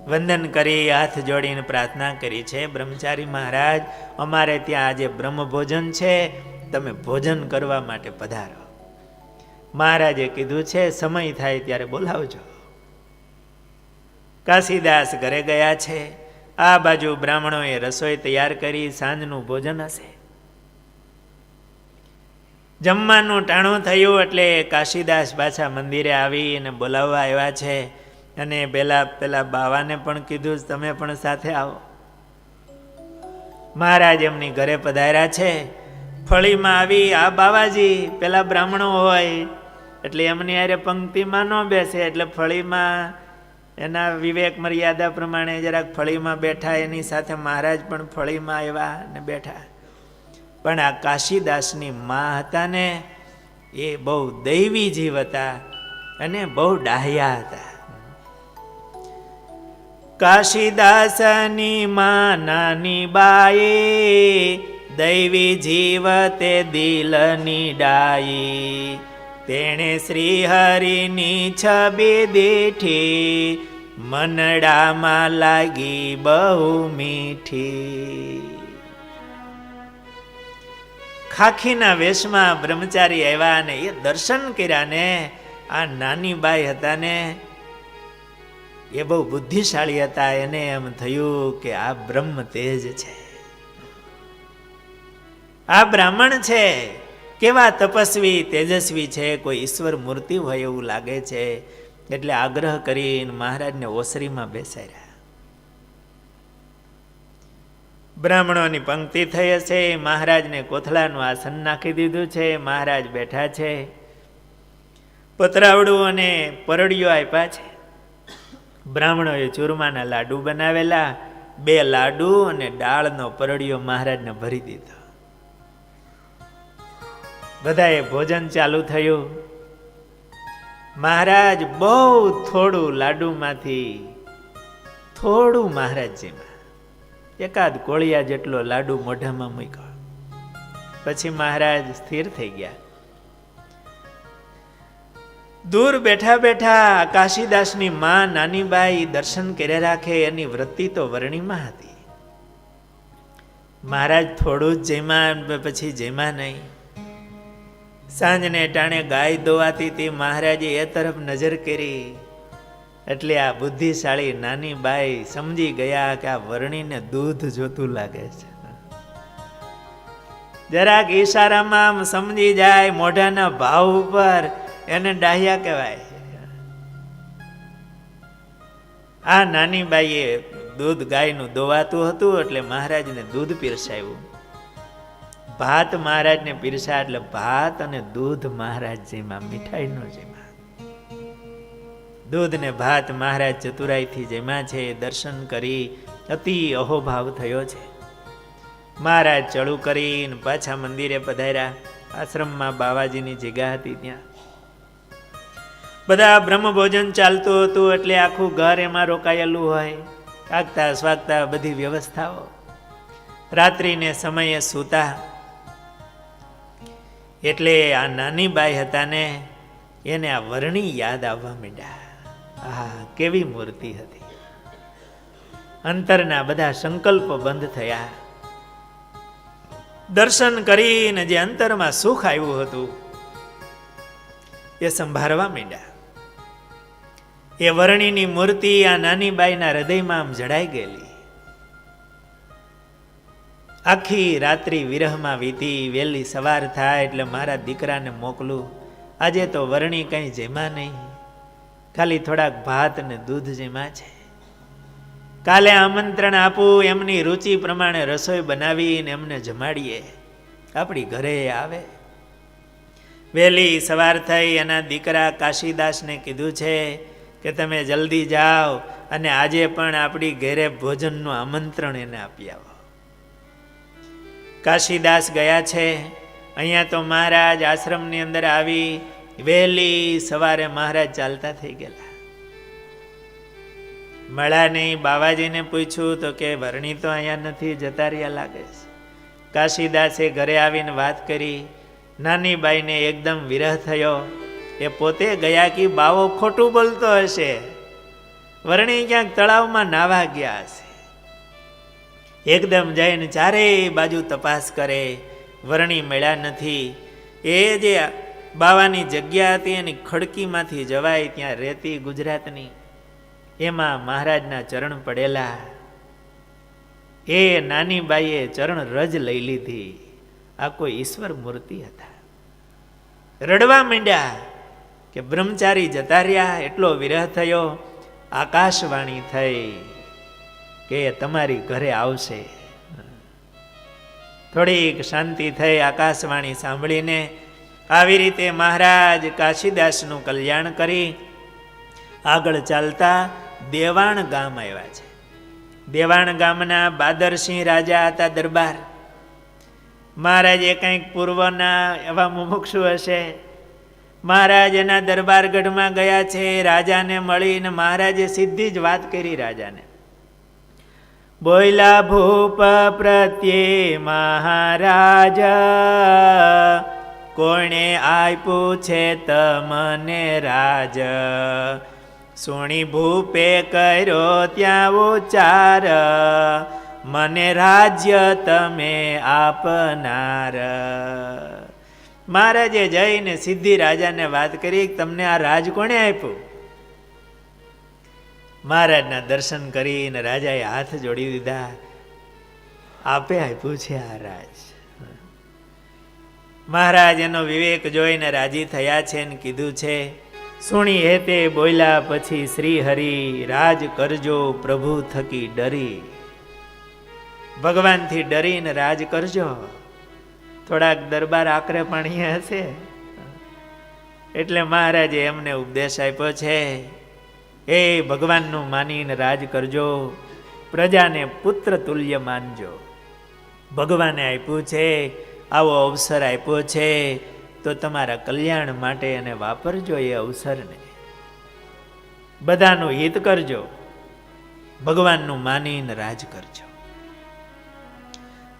વંદન કરી હાથ જોડીને પ્રાર્થના કરી છે, બ્રહ્મચારી મહારાજ, અમારે ત્યાં આજે બ્રહ્મ ભોજન છે, તમે ભોજન કરવા માટે પધારો. મહારાજે કીધું છે સમય થાય ત્યારે બોલાવજો. કાશીદાસ ઘરે ગયા છે. આ બાજુ બ્રાહ્મણોએ રસોઈ તૈયાર કરી, સાંજનું ભોજન હશે. જમવાનું ટાણું થયું એટલે કાશીદાસ પાછા મંદિરે આવી અને બોલાવવા આવ્યા છે. અને પેલા બાવાને પણ કીધું તમે પણ સાથે આવો. મહારાજ એમની ઘરે પધાર્યા છે. ફળીમાં આવી આ બાવાજી પેલા બ્રાહ્મણો હોય એટલે એમની હારે પંક્તિમાં ન બેસે, એટલે ફળીમાં એના વિવેક મર્યાદા પ્રમાણે જરાક ફળીમાં બેઠા. એની સાથે મહારાજ પણ ફળીમાં આવ્યા ને બેઠા. પણ આ કાશીદાસની મા હતા ને, એ બહુ દૈવી જીવ હતા અને બહુ ડાહ્યા હતા. કાશીદાસની મા નાની બાઈ, દૈવી જીવ તે દિલની ડાઈ. તેણે શ્રી હરિની છબી દીઠી, મનડામાં લાગી બહુ મીઠી. ખાખીના વેશમાં બ્રહ્મચારી આવ્યા ને એ દર્શન કર્યા ને, આ નાની બાઈ હતા ને એ બહુ બુદ્ધિશાળી હતા. એને એમ થયું કે આ બ્રહ્મ તેજ છે, આ બ્રાહ્મણ છે, કેવા તપસ્વી તેજસ્વી છે, કોઈ ઈશ્વર મૂર્તિ હોય એવું લાગે છે. એટલે આગ્રહ કરીને મહારાજને ઓસરીમાં બેસાડ્યા. બ્રાહ્મણોની પંક્તિ થઈ હશે. મહારાજને કોથળાનું આસન નાખી દીધું છે. મહારાજ બેઠા છે. પતરાવડું અને પરડિયો આપ્યા છે. બ્રાહ્મણોએ ચૂરમાના લાડુ બનાવેલા. 2 લાડુ અને દાળનો પરડિયો મહારાજને ભરી દીધો. બધાએ ભોજન ચાલુ થયું. મહારાજ બહુ થોડું લાડુમાંથી થોડું મહારાજજીમાં એકાદ કોળિયા જેટલો લાડુ મોઢામાં મૂક્યો. પછી મહારાજ સ્થિર થઈ ગયા. દૂર બેઠા બેઠા કાશીદાસની માં નાની બાઈ દર્શન કર્યા રાખે, એની વૃત્તિ તો વર્ણિમાં હતી. મહારાજ થોડું જ જમ્યા, પછી જમ્યા નહીં. સાંજને ટાણે ગાય દોવાતી હતી. મહારાજે એ તરફ નજર કરી એટલે આ બુદ્ધિશાળી નાની બાઈ સમજી ગયા કે આ વર્ણીને દૂધ જોતું લાગે છે. જરાક ઈશારામાં આમ સમજી જાય, મોઢાના ભાવ ઉપર એને ડાહ્યા કહેવાય. આ નાની બાઈએ દૂધ ગાયનું દોવાતું હતું એટલે મહારાજને દૂધ પીરસાવ્યું. ભાત મહારાજને પીરસા એટલે ભાત અને દૂધ મહારાજજીમાં, મીઠાઈનો જેમાં. દૂધ ને ભાત મહારાજ ચતુરાઈથી જેમાં છે. દર્શન કરી અતિ અહોભાવ થયો છે. મહારાજ ચડું કરીને પાછા મંદિરે પધાર્યા. આશ્રમમાં બાવાજીની જગ્યા હતી, ત્યાં બધા બ્રહ્મ ભોજન ચાલતું હતું એટલે આખું ઘર એમાં રોકાયેલું હોય. આગતા સ્વાગતા બધી વ્યવસ્થાઓ. રાત્રિને સમયે સૂતા એટલે આ નાની બાઈ હતા ને, એને આ વર્ણી યાદ આવવા માંડ્યા. આ કેવી મૂર્તિ હતી. અંતરના બધા સંકલ્પો બંધ થયા. દર્શન કરીને જે અંતરમાં સુખ આવ્યું હતું એ સંભાળવા માંડ્યા. એ વર્ણીની મૂર્તિ આ નાની બાઈના હૃદયમાં આમ જડાઈ ગયેલી. આખી રાત્રિ વિરહમાં વીતી. વહેલી સવાર થાય એટલે મારા દીકરાને મોકલું. આજે તો વર્ણી કંઈ જેમાં નહીં, ખાલી થોડાક ભાત ને દૂધ જેમાં છે. કાલે આમંત્રણ આપું, એમની રુચિ પ્રમાણે રસોઈ બનાવીને એમને જમાડીએ, આપણી ઘરે આવે. વહેલી સવાર થઈ. એના દીકરા કાશીદાસને કીધું છે કે તમે જલ્દી જાઓ અને આજે પણ આપણી ઘરે ભોજનનું આમંત્રણ એને આપી આવો. કાશીદાસ ગયા છે. અહીંયા તો મહારાજ આશ્રમની અંદર આવી. વહેલી સવારે મહારાજ ચાલતા થઈ ગયેલા. મળ્યા નહીં. બાવાજીને પૂછ્યું તો કે વરણી તો અહીંયા નથી, જતા રહ્યા લાગે છે. કાશીદાસે ઘરે આવીને વાત કરી. નાની બાઈને એકદમ વિરહ થયો. એ પોતે ગયા કે બાવો ખોટું બોલતો હશે, વરણી ક્યાંક તળાવમાં નાવા ગયા હશે. એકદમ જઈને ચારેય બાજુ તપાસ કરે, વરણી મળ્યા નથી. એ જે બાવાની જગ્યા હતી એની ખડકીમાંથી જવાય ત્યાં રેતી ગુજરાતની, એમાં મહારાજના ચરણ પડેલા. એ નાની બાઈએ ચરણ રજ લઈ લીધી. આ કોઈ ઈશ્વર મૂર્તિ હતા. રડવા માંડ્યા કે બ્રહ્મચારી જતા રહ્યા, એટલો વિરહ થયો. આકાશવાણી થઈ કે તમારી ઘરે આવશે. થોડીક શાંતિ થઈ આકાશવાણી સાંભળીને. આવી રીતે મહારાજ કાશીદાસનું કલ્યાણ કરી આગળ ચાલતા દેવાણ ગામ આવ્યા છે. દેવાણ ગામના બાદરસિંહ રાજા હતા દરબાર. મહારાજે કંઈક પૂર્વના એવા મુમુક્ષુ હશે. મહારાજ એના દરબારગઢમાં ગયા છે. રાજાને મળીને મહારાજે સીધી જ વાત કરી રાજાને. બોયલા ભૂપ પ્રત્યે મહારાજ, કોણે આપ્યું છે તમને રાજ. સુણી ભૂપે કર્યો ત્યાં ઉચ્ચાર, મને રાજ્ય તમે આપનાર. મહારાજે જઈને સીધી રાજાને વાત કરી, તમને આ રાજ કોણે આપ્યું? મહારાજના દર્શન કરીને રાજાએ હાથ જોડી દીધા. આપે આપ્યું છે આ રાજ. મહારાજ એનો વિવેક જોઈને રાજી થયા છે ને કીધું છે, સુણી હેતે બોલ્યા પછી શ્રી હરિ, રાજ કરજો પ્રભુ થકી ડરી. ભગવાનથી ડરીને રાજ કરજો. થોડાક દરબાર આકરે પાણી હશે એટલે મહારાજે એમને ઉપદેશ આપ્યો છે, એ ભગવાનનું માનીને રાજ કરજો, પ્રજાને પુત્ર તુલ્ય માનજો. ભગવાને આપ્યું છે, આવો અવસર આપ્યો છે તો તમારા કલ્યાણ માટે એને વાપરજો. એ અવસરને બધાનું હિત કરજો, ભગવાનનું માનીને રાજ કરજો.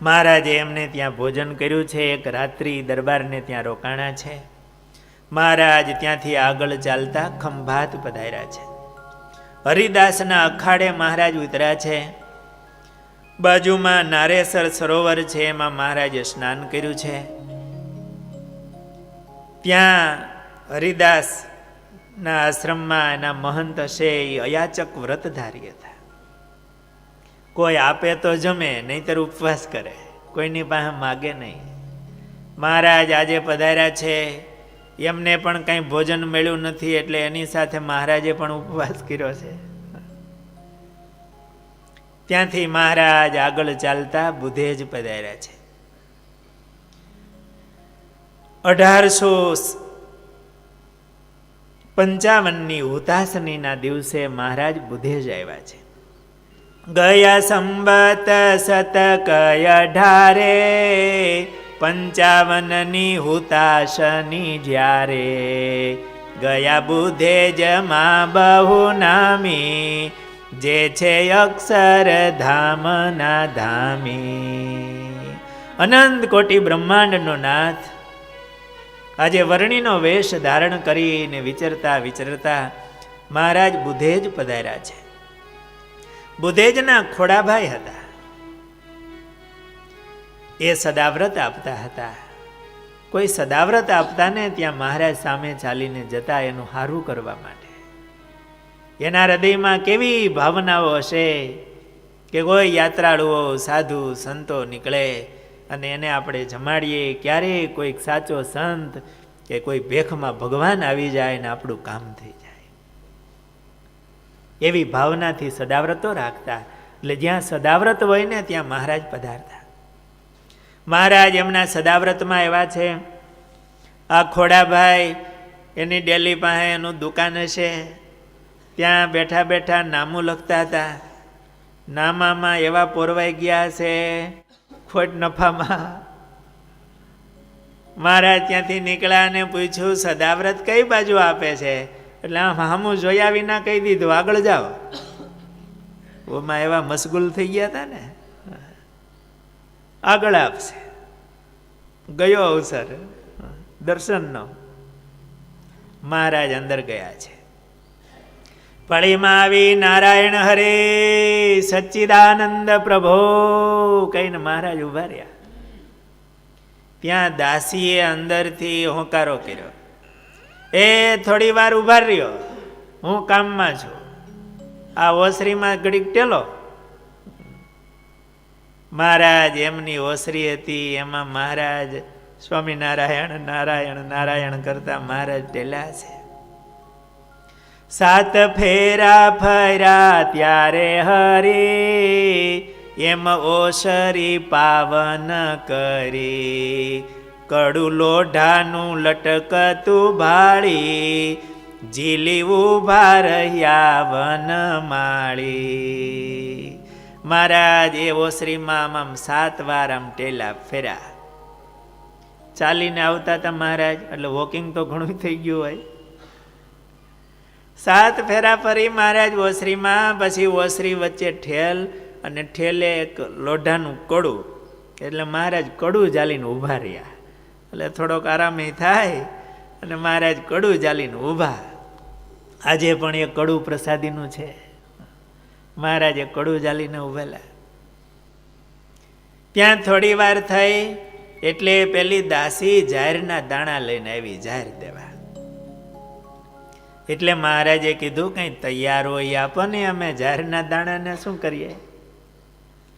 મહારાજે એમને ત્યાં ભોજન કર્યું છે. એક રાત્રિ દરબારને ત્યાં રોકાણા છે. મહારાજ ત્યાંથી આગળ ચાલતા ખંભાત પધાર્યા છે. હરિદાસના અખાડે મહારાજ ઉતર્યા છે. બાજુમાં નારેસર સરોવર છે, એમાં મહારાજે સ્નાન કર્યું છે. ત્યાં હરિદાસના આશ્રમમાં એના મહંત હશે, એ અયાચક વ્રતધારી હતા. કોઈ આપે તો જમે, નહીતર ઉપવાસ કરે, કોઈની પાસે માગે નહીં. મહારાજ આજે પધાર્યા છે, એમને પણ કંઈ ભોજન મળ્યું નથી એટલે એની સાથે મહારાજે પણ ઉપવાસ કર્યો છે. ત્યાંથી મહારાજ આગળ ચાલતા બુધેજ પધાર્યા છે. 1855ની હુતાસનીના દિવસે મહારાજ બુધેજ આવ્યા છે. ગયા સંબત શતક 1855ની હુતાશની જ્યારે, ગયા બુધેજમાં બહુ નામી, જે છે અક્ષર ધામના ધામી. અનંત કોટી બ્રહ્માંડનો નાથ આજે વર્ણિનો વેશ ધારણ કરીને વિચરતા વિચરતા મહારાજ બુધેજ પધાર્યા છે. બુધેજના ખોડાભાઈ હતા. એ સદાવ્રત આપતા હતા. કોઈ સદાવ્રત આપતા ને ત્યાં મહારાજ સામે ચાલીને જતા એનું હારું કરવા માટે. એના હૃદયમાં કેવી ભાવનાઓ હશે કે કોઈ યાત્રાળુઓ સાધુ સંતો નીકળે અને એને આપણે જમાડીએ, ક્યારેય કોઈક સાચો સંત કે કોઈ ભેખમાં ભગવાન આવી જાય ને આપણું કામ થઈ જાય. એવી ભાવનાથી સદાવ્રતો રાખતા. એટલે જ્યાં સદાવ્રત હોય ને ત્યાં મહારાજ પધારતા. મહારાજ એમના સદાવ્રતમાં એવા છે. આ ખોડાભાઈ એની ડેલી પાસે એનું દુકાન હશે, ત્યાં બેઠા બેઠા નામું લખતા હતા. નામામાં એવા પોરવાઈ ગયા છે ખોટ નફામાં. મહારાજ ત્યાંથી નીકળ્યા અને પૂછ્યું, સદાવ્રત કઈ બાજુ આપે છે? એટલે આમ હામું જોયા વિના કહી દીધું, આગળ જાઓ. ઓમાં એવા મશગુલ થઈ ગયા હતા ને, આગળ આપશે. ગયો અવસર દર્શનનો, મહારાજ અંદર ગયા છે. પળીમાં આવી નારાયણ હરે સચ્ચિદાનંદ પ્રભો કહીને મહારાજ ઉભા રહ્યા. ત્યાં દાસીએ અંદરથી હોંકારો કર્યો, એ થોડી વાર ઉભા રહ્યો, હું કામમાં છું, આ ઓસરીમાં ઘડીક ટેલો. મહારાજ એમની ઓસરી હતી, એમાં મહારાજ સ્વામિનારાયણ નારાયણ નારાયણ કરતા મહારાજ ટેલ્યા છે. 7 ફેરા ફર્યા ત્યારે હરી એમ ઓસરી પાવન કરી, કડું લોઢાનું લટકતું ભાળી ઝીલી ઉભા રહ્યા વનમાળી. મહારાજ એ ઓસરીમાં આમ 7 વાર આમ ટેલા ફેર્યા. ચાલીને આવતા હતા મહારાજ, એટલે વોકિંગ તો ઘણું થઈ ગયું હોય. 7 ફેરા ફરી મહારાજ ઓસરીમાં, પછી ઓસરી વચ્ચે ઠેલ, અને ઠેલે એક લોઢાનું કડું, એટલે મહારાજ કડું ચાલીને ઊભા રહ્યા. એટલે થોડોક આરામે થાય, અને મહારાજ કડું ચાલીને ઊભા. આજે પણ એ કડું પ્રસાદીનું છે. મહારાજે કડું ચાલીને ઊભેલા. ત્યાં થોડી વાર થઈ એટલે પેલી દાસી જાહેરના દાણા લઈને આવી, જાહેર દેવા. એટલે મહારાજે કીધું કંઈ તૈયાર હોય આપો ને, અમે જાહેરના દાણાને શું કરીએ?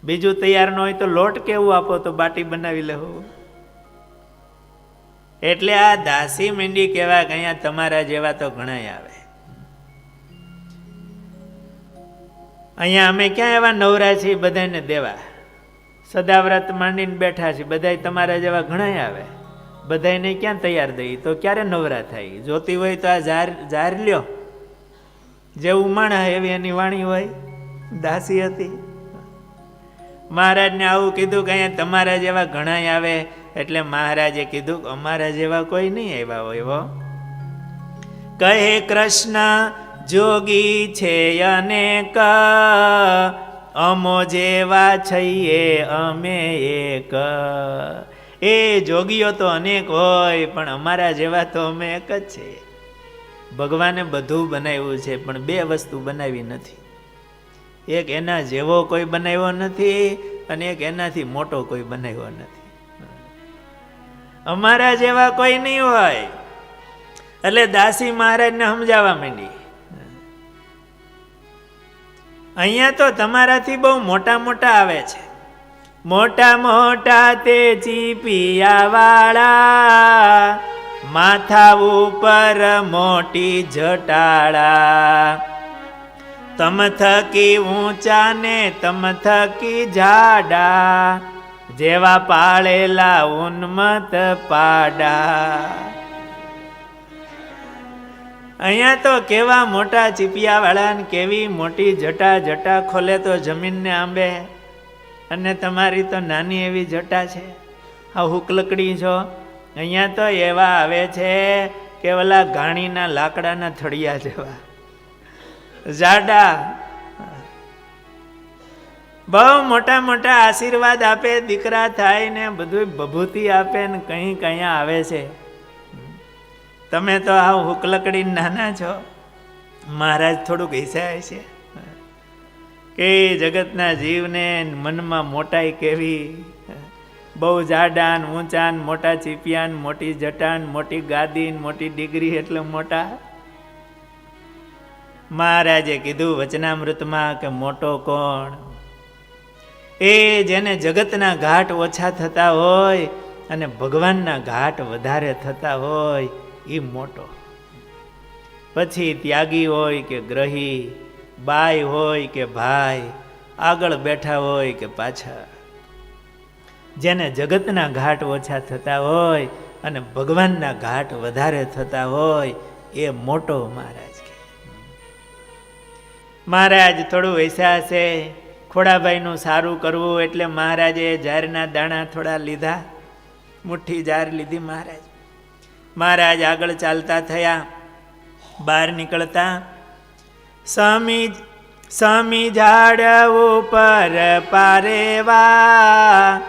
બીજું તૈયાર ન હોય તો લોટ કેવું આપો તો બાટી બનાવી લેવું. એટલે આ દાસી મીંડી કહેવા કે અહીંયા તમારા જેવા તો ઘણા આવે. અહીંયા અમે ક્યાં એવા નવરા છીએ બધાને દેવા? સદાવ્રત માંડીને બેઠા છીએ, બધા તમારા જેવા ઘણા આવે, બધાને ક્યાં તૈયાર દઈ? તો ક્યારે નવરા થાય? જોતી હોય તો આ જાહેર લ્યો, જેવું માણા એવી એની વાણી હોય. દાસી હતી. મહારાજને આવું કીધું કે અહીંયા તમારા જેવા ઘણા આવે. એટલે મહારાજે કીધું અમારા જેવા કોઈ નહીં આવ્યા હોય. કહે કૃષ્ણ જોગી છે અનેક, અમો જેવા છીએ અમે એક. એ જોગીઓ તો અનેક હોય, પણ અમારા જેવા તો અમે એક જ છે. ભગવાને બધું બનાવ્યું છે, પણ 2 વસ્તુ બનાવી નથી. એક એના જેવો કોઈ બનાવ્યો નથી, અને એક એનાથી મોટો કોઈ બનાવ્યો નથી. અમારા જેવા કોઈ નહીં હોય. એટલે દાસી મહારાજને સમજાવવા માંડી, અહીંયા તો તમારાથી બહુ મોટા મોટા આવે છે. મોટા મોટા તે ચીપિયા વાળા, માથા ઉપર મોટી જટાળા, તમ થકી ઊંચા ને તમ થકી જાડા, જેવા પાળેલા ઉન્મત પાડા. અહીંયા તો કેવા મોટા ચીપિયા વાળા ને કેવી મોટી જટા, જટા ખોલે તો જમીનને આંબે, અને તમારી તો નાની એવી જટા છે, આ હુકલકડી છો. અહીંયા તો એવા આવે છે કે ઓલા ઘાણીના લાકડાના થળિયા જેવા જાડા. બહુ મોટા મોટા આશીર્વાદ આપે, દીકરા થાય ને બધું ભભૂતિ આપે ને કहीं કયા આવે છે. તમે તો આ હુકલકડી નાના છો. મહારાજ થોડુંક હિસાય છે કે જગતના જીવને મનમાં મોટાઈ કેવી. બહુ જાડા ને ઊંચા ને મોટા ચીપિયા ને મોટી જટા ને મોટી ગાદી ને મોટી ડિગ્રી, એટલે મોટા. મહારાજે કીધું વચનામૃતમાં કે મોટો કોણ? એ જેને જગતના ઘાટ ઓછા થતા હોય અને ભગવાનના ઘાટ વધારે થતા હોય એ મોટો. પછી ત્યાગી હોય કે ગ્રહી, બાઈ હોય કે ભાઈ, આગળ બેઠા હોય કે પાછા, જેને જગતના ઘાટ ઓછા થતા હોય અને ભગવાનના ઘાટ વધારે થતા હોય એ મોટો. મહારાજ કે મહારાજ થોડું વૈસા છે. ખોડાભાઈનું સારું કરવું એટલે મહારાજે જારના દાણા થોડા લીધા, મુઠ્ઠી જાર લીધી. મહારાજ આગળ ચાલતા થયા. બહાર નીકળતા સમી ઝાડ ઉપર પારેવા,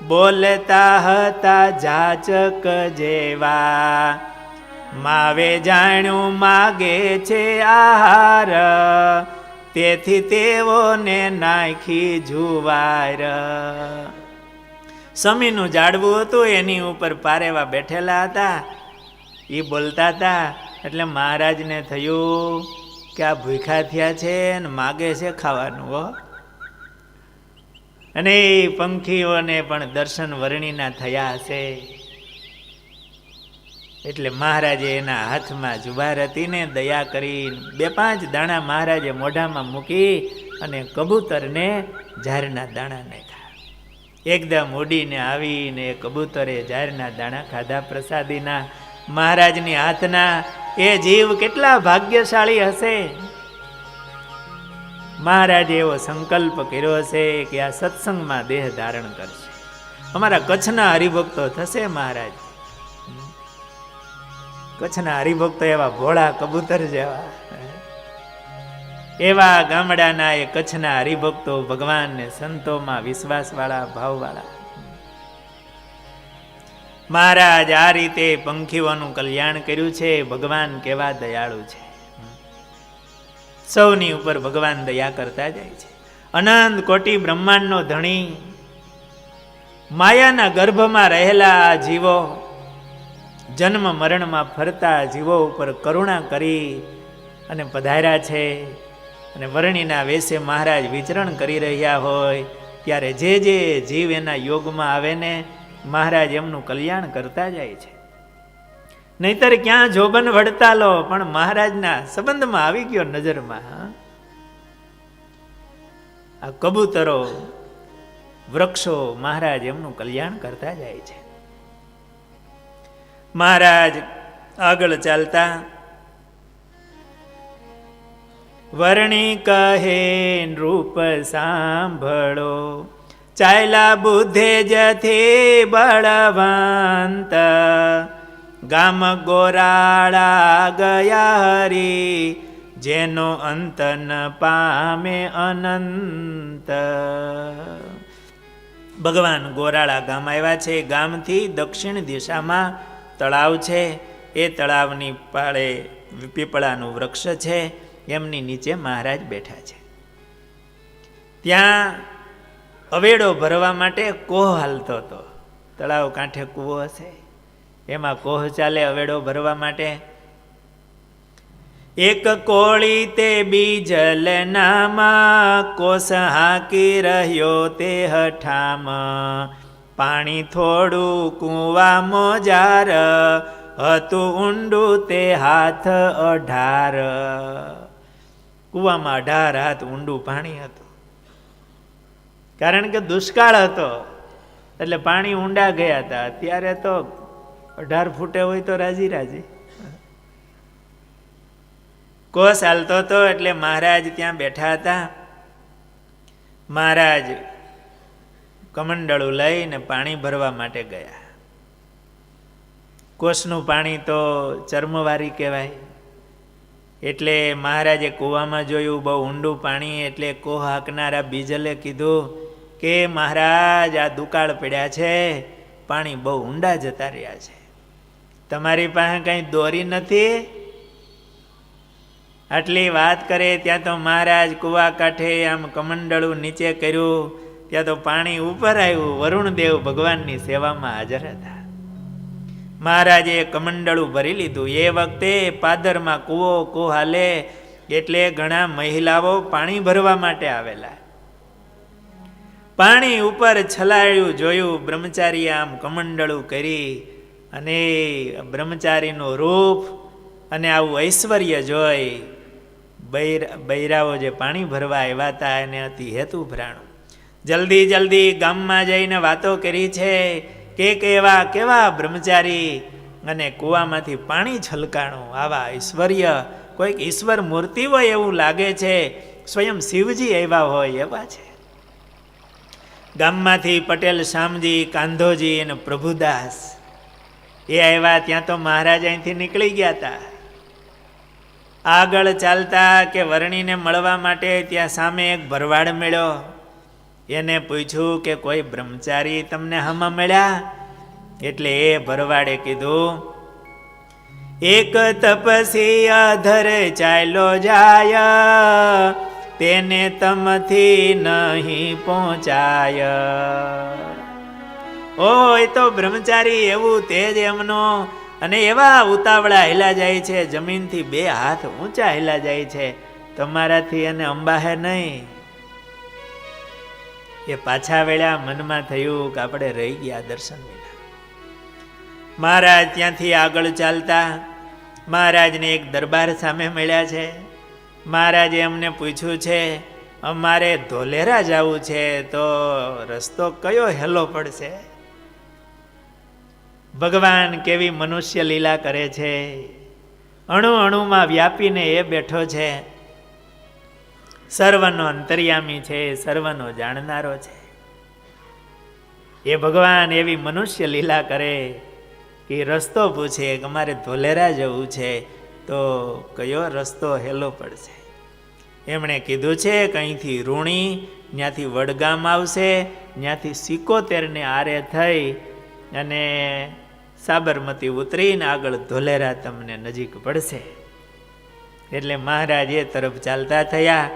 બોલતા હતા જાચક જેવા. માવે જાણ્યું માગે છે આહાર, તેથી તેઓને નાખી જુવાર. સમીનું ઝાડવું હતું, એની ઉપર પારેવા બેઠેલા હતા. એ બોલતા હતા એટલે મહારાજને થયું કે આ ભૂખ્યા થયા છે ને માગે છે ખાવાનું. હો, અને એ પંખીઓને પણ દર્શન વર્ણિના થયા હશે. એટલે મહારાજે એના હાથમાં જુવાર હતી ને દયા કરી 2-5 દાણા મહારાજે મોઢામાં મૂકી અને કબૂતરને ઝારના દાણા નાખ્યા. એકદમ ઉડીને આવીને કબૂતરે ઝારના દાણા ખાધા પ્રસાદીના. મહારાજની હાથના. એ જીવ કેટલા ભાગ્યશાળી હશે. મહારાજે એવો સંકલ્પ કર્યો હશે કે આ સત્સંગમાં દેહ ધારણ કરશે. અમારા કચ્છના હરિભક્તો થશે મહારાજ. કચ્છના હરિભક્તો એવા ભોળા કબૂતર જેવા, એવા ગામડાના એ કચ્છના હરિભક્તો ભગવાન ને સંતોમાં વિશ્વાસવાળા, ભાવવાળા. મહારાજ આ રીતે પંખીઓનું કલ્યાણ કર્યું છે. ભગવાન કેવા દયાળુ છે. સૌની ઉપર ભગવાન દયા કરતા જાય છે. અનંત કોટી બ્રહ્માંડનો ધણી, માયાના ગર્ભમાં રહેલા જીવો, જન્મ મરણમાં ફરતા જીવો ઉપર કરુણા કરી અને પધાર્યા છે. અને વર્ણિના વેશે મહારાજ વિચરણ કરી રહ્યા હોય ત્યારે જે જે જીવ એના યોગમાં આવે ને મહારાજ એમનું કલ્યાણ કરતા જાય છે. નહીતર ક્યાં જોબન વડતાલો પણ મહારાજના સંબંધમાં આવી ગયો નજરમાં. આ કબૂતરો, વૃક્ષો, મહારાજ એમનું કલ્યાણ કરતા જાય છે. મહારાજ આગળ ચાલતા વર્ણિ કહે રૂપ સાંભળો, ચાયલા બુદ્ધે જથી બળવંત, ગામ ગોરાળા ગયા હરી, જેનો અંત ન પામે અનંત. ભગવાન ગોરાળા ગામ આવ્યા છે. ગામથી દક્ષિણ દિશામાં તળાવ છે. એ તળાવની પાળે પીપળાનું વૃક્ષ છે. એમની નીચે મહારાજ બેઠા છે. ત્યાં અવેડો ભરવા માટે કોહ હાલતો હતો. તળાવ કાંઠે કૂવો હશે, એમાં કોહ ચાલે અવેડો ભરવા માટે. એક કોળી તે બીજલ નામાં, કોસ હાકી રહ્યો તે હઠામ, પાણી થોડું કૂવા મોજાર, હતું ઊંડું તે હાથ 18. કૂવામાં 18 હાથ ઊંડું પાણી હતું. કારણ કે દુષ્કાળ હતો એટલે પાણી ઊંડા ગયા હતા. અત્યારે તો 18 ફૂટે હોય તો રાજી રાજી. કોસ હાલતો હતો એટલે મહારાજ ત્યાં બેઠા હતા. મહારાજ કમંડળું લઈને પાણી ભરવા માટે ગયા. કોસનું પાણી તો ચર્મવારી કહેવાય. એટલે મહારાજે કૂવામાં જોયું બહુ ઊંડું પાણી. એટલે કોહ હાંકનારા બીજલે કીધું કે મહારાજ આ દુકાળ પડ્યા છે, પાણી બહુ ઊંડા જતા રહ્યા છે, તમારી પાસે કંઈ દોરી નથી? આટલી વાત કરે ત્યાં તો મહારાજ કૂવા કાંઠે આમ કમંડળું નીચે કર્યું. ત્યાં તો પાણી ઉપર આવ્યું. વરુણદેવ ભગવાનની સેવામાં હાજર હતા. મહારાજે કમંડળું ભરી લીધું. એ વખતે પાદરમાં કૂવો કોહાલે એટલે ઘણા મહિલાઓ પાણી ભરવા માટે આવેલા. પાણી ઉપર છલાયું જોયું. બ્રહ્મચારીએ આમ કમંડળું કરી અને બ્રહ્મચારીનું રૂપ અને આવું ઐશ્વર્ય જોઈ બૈરાઓ જે પાણી ભરવા આવ્યા હતા એને અતિ હેતુ ભરાણું. જલ્દી જલ્દી ગામમાં જઈને વાતો કરી છે કે કેવા કેવા બ્રહ્મચારી અને કૂવામાંથી પાણી છલકાણું. આવા ઐશ્વર્ય કોઈક ઈશ્વર મૂર્તિ હોય એવું લાગે છે, સ્વયં શિવજી આવ્યા હોય એવા છે. ગામમાંથી પટેલ શામજી, કાંધોજી અને પ્રભુદાસ એ આવ્યા. ત્યાં તો મહારાજ અહીંથી નીકળી ગયા હતા. આગળ ચાલતા કે વર્ણીને મળવા માટે ત્યાં સામે એક ભરવાડ મળ્યો. એને પૂછ્યું કે કોઈ બ્રહ્મચારી તમને હામાં મળ્યા? એટલે એ ભરવાડે કીધું, એક તપસી અધર ચાલ્યો જાય, તેને તમથી નહીં પહોંચાય. ઓ એ તો બ્રહ્મચારી એવું તેજ એમનો, અને એવા ઉતાવળા હેલા જાય છે, જમીનથી 2 હાથ ઊંચા હેલા જાય છે, તમારાથી એને અંબાહે નહીં. એ પાછા વેળા મનમાં થયું કે આપણે રહી ગયા દર્શન વિના. મહારાજ ત્યાંથી આગળ ચાલતા મહારાજને એક દરબાર સામે મળ્યા છે. મહારાજે એમને પૂછ્યું છે, અમારે ધોલેરા જવું છે, તો રસ્તો કયો હેલો પડશે? ભગવાન કેવી મનુષ્ય લીલા કરે છે. અણુ અણુમાં વ્યાપીને એ બેઠો છે. સર્વનો અંતર્યામી છે, સર્વનો જાણનારો છે. એ ભગવાન એવી મનુષ્ય લીલા કરે કે રસ્તો પૂછે કે અમારે ધોલેરા જવું છે, તો કયો રસ્તો હેલો પડશે? એમણે કીધું છે કે અહીંથી રૂણી, ત્યાંથી વડગામ આવશે, ત્યાંથી 71 આરે થઈ અને સાબરમતી ઉતરીને આગળ ધોલેરા તમને નજીક પડશે. એટલે મહારાજ એ તરફ ચાલતા થયા.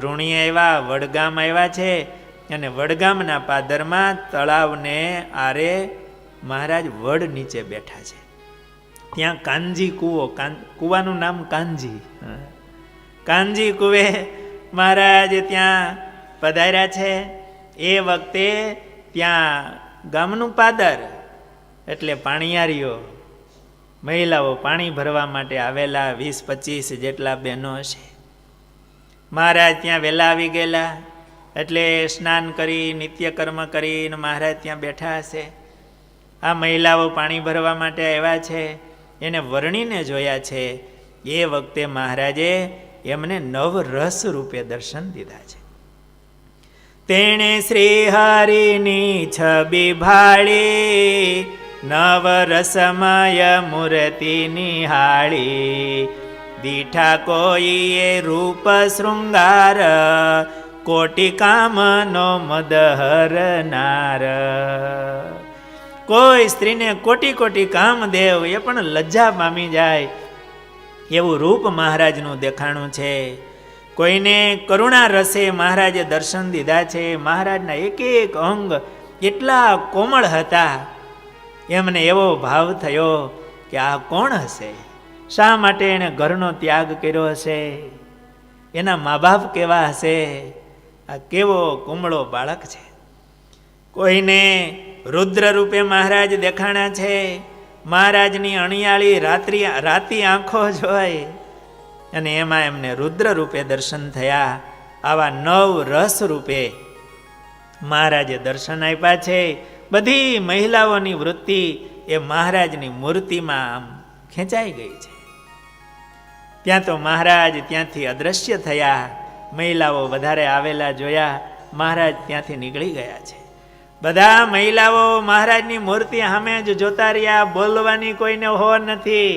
રૂણી આવ્યા, વડગામ આવ્યા છે, અને વડગામના પાદરમાં તળાવને આરે મહારાજ વડ નીચે બેઠા છે. ત્યાં કાનજી કૂવો, કૂવાનું નામ કાનજી. કાનજી કૂવે મહારાજ ત્યાં પધાર્યા છે. એ વખતે ત્યાં ગામનું પાદર એટલે પાણીયારીઓ, મહિલાઓ પાણી ભરવા માટે આવેલા 20-25 જેટલા બહેનો હશે. મહારાજ ત્યાં વહેલા આવી ગયેલા, એટલે સ્નાન કરી નિત્યકર્મ કરીને મહારાજ ત્યાં બેઠા હશે. આ મહિલાઓ પાણી ભરવા માટે આવ્યા છે, એને વર્ણીને જોયા છે. એ વખતે મહારાજે એમને નવરસ રૂપે દર્શન દીધા છે. તેણે શ્રી હરિની છબી ભાળી, નવરસમય મૂર્તિ નિહાળી. દીઠા કોઈએ રૂપ શૃંગાર, કોટી કામનો મદહરનાર. કોઈ સ્ત્રીને કોટી કોટી કામદેવ એ પણ લજ્જા પામી જાય એવું રૂપ મહારાજનું દેખાણું છે. કોઈને કરુણા રસે મહારાજે દર્શન દીધા છે. મહારાજના એક એક અંગ એટલા કોમળ હતા. એમને એવો ભાવ થયો કે આ કોણ હશે? શા માટે એણે ઘરનો ત્યાગ કર્યો હશે? એના મા બાપ કેવા હશે? આ કેવો કુમળો બાળક છે. કોઈને રુદ્ર રૂપે મહારાજ દેખાણા છે. મહારાજની અણિયાળી રાતી આંખો જોઈ અને એમાં એમને રુદ્ર રૂપે દર્શન થયા. આવા 9 રસ રૂપે મહારાજે દર્શન આપ્યા છે. બધી મહિલાઓની વૃત્તિ એ મહારાજની મૂર્તિમાં આમ ખેંચાઈ ગઈ છે. ત્યાં તો મહારાજ ત્યાંથી અદ્રશ્ય થયા. મહિલાઓ વધારે આવેલા જોયા, મહારાજ ત્યાંથી નીકળી ગયા છે. બધા મહિલાઓ મહારાજની મૂર્તિ સામે જ જોતા રહ્યા. બોલવાની કોઈને હો નથી.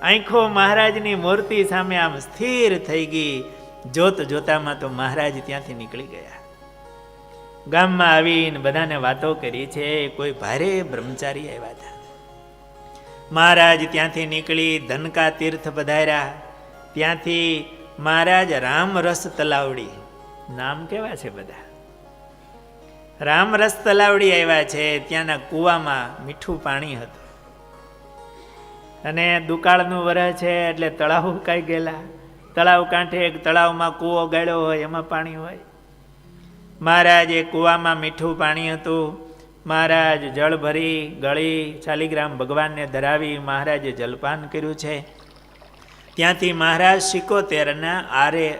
આંખો મહારાજની મૂર્તિ સામે આમ સ્થિર થઈ ગઈ. જોત જોતામાં તો મહારાજ ત્યાંથી નીકળી ગયા. ગામમાં આવીને બધાને વાતો કરી છે. કોઈ ભારે બ્રહ્મચારી આવ્યા હતા. મહારાજ ત્યાંથી નીકળી ધનકા તીર્થ પધાર્યા. ત્યાંથી મહારાજ રામરસ તલાવડી, નામ કેવા છે બધા, રામરસ તલાવડી આવ્યા છે. ત્યાંના કૂવામાં મીઠું પાણી હતું, અને દુકાળનું વરસ છે એટલે તળાવ ઉકાઈ ગયેલા. તળાવ કાંઠે એક તળાવમાં કૂવો ગાળ્યો હોય, એમાં પાણી હોય. મહારાજ એ કૂવામાં મીઠું પાણી હતું. મહારાજ જળ ભરી ગળી શાલિગ્રામ ભગવાનને ધરાવી મહારાજે જલપાન કર્યું છે. ત્યાંથી મહારાજ 71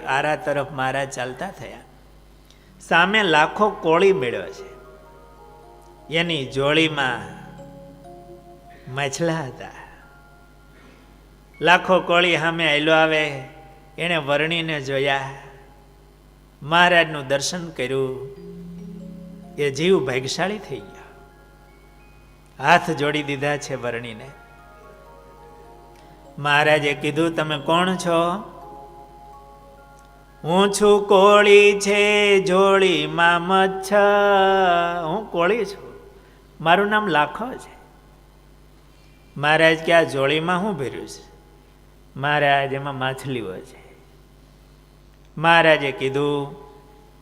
આરા તરફ મહારાજ ચાલતા થયા. સામે લાખો કોળી મેળ્યો છે. એની જોડીમાં માછલા હતા. લાખો કોળી સામે આયલો આવે. એણે વર્ણીને જોયા, મહારાજનું દર્શન કર્યું. એ જીવ ભાગ્યશાળી થઈ ગયો. હાથ જોડી દીધા છે વર્ણીને. મહારાજે કીધું, તમે કોણ છો? હું છું કોળી છે જોળીમાં મચ્છર, હું કોળી છું, મારું નામ લાખો છે. મહારાજ કે આ જોળીમાં શું ભર્યું છે? મહારાજ એમાં માછલીઓ છે. મહારાજે કીધું,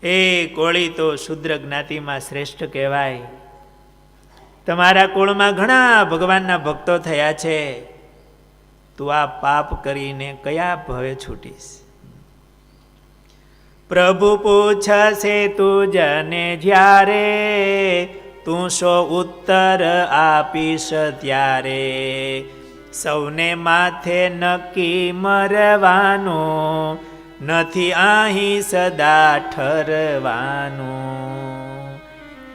એ કોળી તો શુદ્ર જ્ઞાતિમાં શ્રેષ્ઠ કહેવાય. તમારા કુળમાં ઘણા ભગવાનના ભક્તો થયા છે, તું આ પાપ કરીને કયા ભવે છૂટીશ? પ્રભુ પૂછશે તું જને જ્યારે, તું શો ઉત્તર આપીશ ત્યારે. સૌને માથે નક્કી મરવાનું, નથી અહીં સદા ઠરવાનું.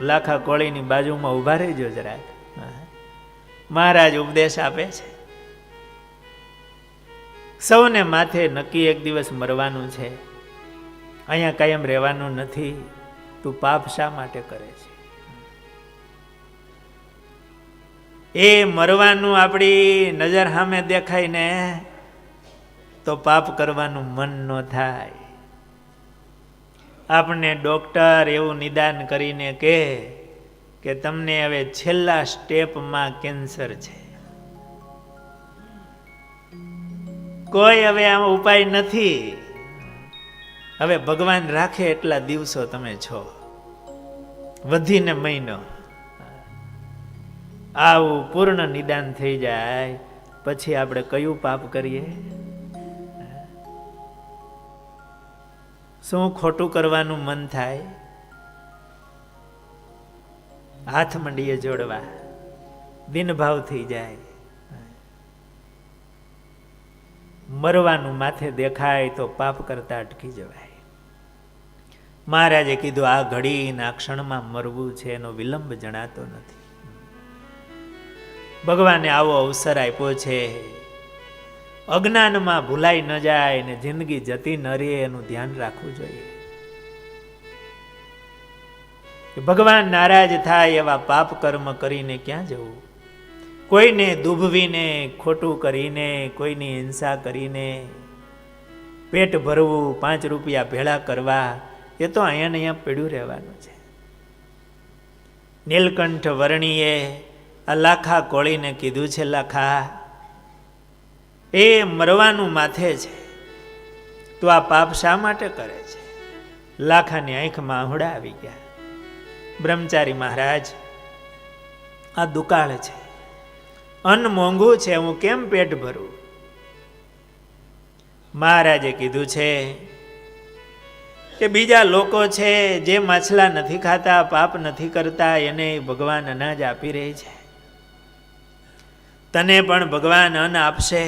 લાખા કોળીની બાજુમાં ઉભા રહેજો જરાક. મહારાજ ઉપદેશ આપે છે, સૌને માથે નક્કી એક દિવસ મરવાનું છે, અહીંયા કાયમ રહેવાનું નથી. તું પાપ શા માટે કરે છે? એ મરવાનું આપણી નજર સામે દેખાય ને તો પાપ કરવાનું મન ન થાય. આપણને ડોક્ટર એવું નિદાન કરીને કહે કે તમને હવે છેલ્લા સ્ટેપમાં કેન્સર છે, કોઈ હવે આમાં ઉપાય નથી, હવે ભગવાન રાખે એટલા દિવસો તમે છો, વધીને મહિનો. આવું પૂર્ણ નિદાન થઈ જાય પછી આપણે કયું પાપ કરીએ? શું ખોટું કરવાનું મન થાય? હાથ મંડીએ જોડવા, દિનભાવ થઈ જાય. મરવાનું માથે દેખાય તો પાપ કરતા અટકી જવાય. મહારાજે કીધું, આ ઘડીના ક્ષણમાં મરવું છે, એનો વિલંબ જણાતો નથી. ભગવાને આવો અવસર આપ્યો છે, અજ્ઞાનમાં ભૂલાઈ ન જાય ને જિંદગી જતી ન રહે એનું ધ્યાન રાખવું જોઈએ. ભગવાન નારાજ થાય એવા પાપ કર્મ કરીને ક્યાં જવું? કોઈને દુભવીને, ખોટું કરીને, કોઈની હિંસા કરીને પેટ ભરવું, 5 રૂપિયા ભેળા કરવા, એ તો અહીંયા ને અહીંયા પડ્યું રહેવાનું છે. નીલકંઠ વર્ણીએ આ લાખા કોળીને કીધું છે, લાખા એ મરવાનું માથે છે, તો આ પાપ શા માટે કરે છે? લાખાની આંખમાં આહુડા આવી ગયા. બ્રહ્મચારી મહારાજ, આ દુકાળ છે, અન્ન મોંઘું છે, હું કેમ પેટ ભરું? મહારાજે કીધું છે કે બીજા લોકો છે જે માછલા નથી ખાતા, પાપ નથી કરતા, એને ભગવાન અનાજ આપી રહી છે, તને પણ ભગવાન અન્ન આપશે,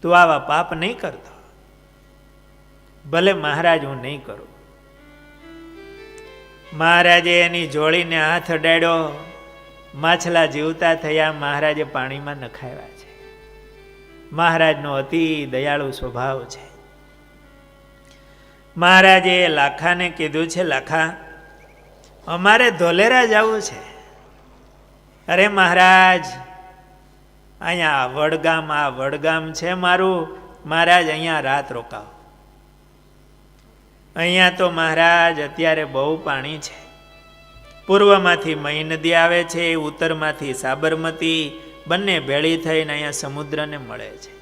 તું આવા પાપ નહીં કરતો. ભલે મહારાજ હું નહીં કરું. મહારાજે એની જોડીને હાથ અડાડ્યો, માછલા જીવતા થયા, મહારાજે પાણીમાં નખાવ્યા છે. મહારાજનો અતિ દયાળુ સ્વભાવ છે. મહારાજે લાખાને કીધું છે, લાખા અમારે ધોલેરા જવું છે. અરે મહારાજ, અહીંયા વડગામ, આ વડગામ છે મારું, મહારાજ અહીંયા રાત રોકાવો. અહીંયા તો મહારાજ અત્યારે બહુ પાણી છે. પૂર્વમાંથી મહી નદી આવે છે, ઉત્તરમાંથી સાબરમતી, બંને ભેળી થઈને અહીંયા સમુદ્રને મળે છે.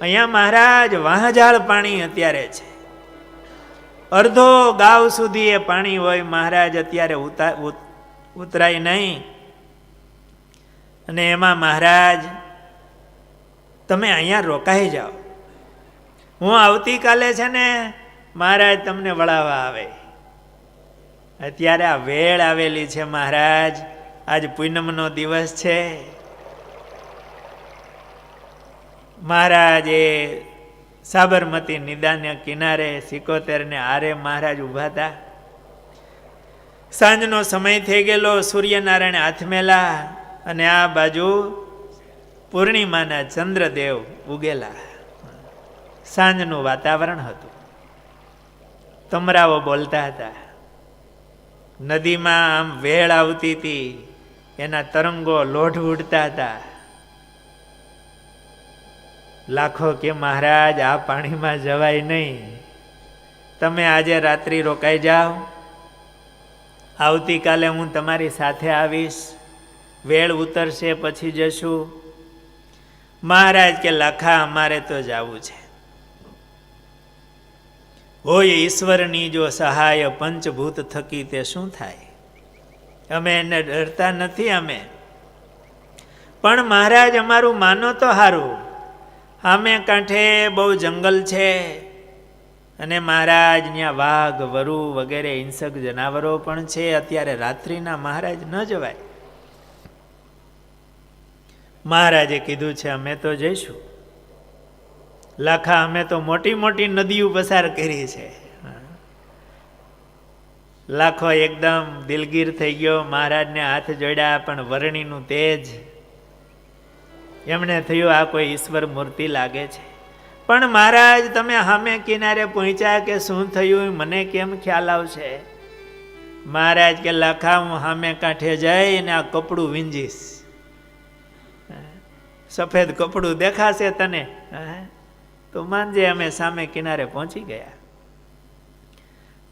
અહીંયા મહારાજ વાહજાળ પાણી અત્યારે છે, અડધો ગાવ સુધી એ પાણી હોય. મહારાજ અત્યારે ઉતરાય નહીં. અને એમાં મહારાજ તમે અહીંયા રોકાઈ જાઓ, હું આવતીકાલે છે ને મહારાજ તમને વળાવવા આવે. અત્યારે આ વેળ આવેલી છે મહારાજ, આજ પૂનમનો દિવસ છે. મહારાજ એ સાબરમતી નિદાનના કિનારે 71 ને આરે મહારાજ ઊભા હતા. સાંજનો સમય થઈ ગયેલો, સૂર્યનારાયણ હાથમેલા, અને આ બાજુ પૂર્ણિમાના ચંદ્રદેવ ઉગેલા. સાંજનું વાતાવરણ હતું, તમરાઓ બોલતા હતા, નદીમાં આમ વેળ આવતી હતી, એના તરંગો લોઢ ઉડતા હતા. લાખો કે મહારાજ આ પાણીમાં જવાય નહીં, તમે આજે રાત્રિ રોકાઈ જાઓ, આવતીકાલે હું તમારી સાથે આવીશ, વેળ ઉતરશે પછી જશું. મહારાજ કે લાખા અમારે તો જાવું છે. હોય ઈશ્વરની જો સહાય પંચભૂત થકી તે શું થાય, અમે એને ડરતા નથી અમે, પણ મહારાજ અમારું માનો તો હારું, સામે કાંઠે બહુ જંગલ છે અને મહારાજ ત્યાં વાઘ વરુ વગેરે હિંસક જનાવરો પણ છે, અત્યારે રાત્રિના મહારાજ ન જવાય. મહારાજે કીધું છે અમે તો જઈશું. લાખા અમે તો મોટી મોટી નદીઓ પસાર કરી છે. લાખો એકદમ દિલગીર થઈ ગયો, મહારાજને હાથ જોડ્યા, પણ વર્ણીનું તેજ એમણે થયું આ કોઈ ઈશ્વર મૂર્તિ લાગે છે. પણ મહારાજ તમે સામે કિનારે પહોંચ્યા કે શું થયું મને કેમ ખ્યાલ આવશે? મહારાજ કે લાખા હું સામે કાંઠે જઈને આ કપડું વીંજીશ, સફેદ કપડું દેખાશે તને, તો માનજે અમે સામે કિનારે પહોંચી ગયા.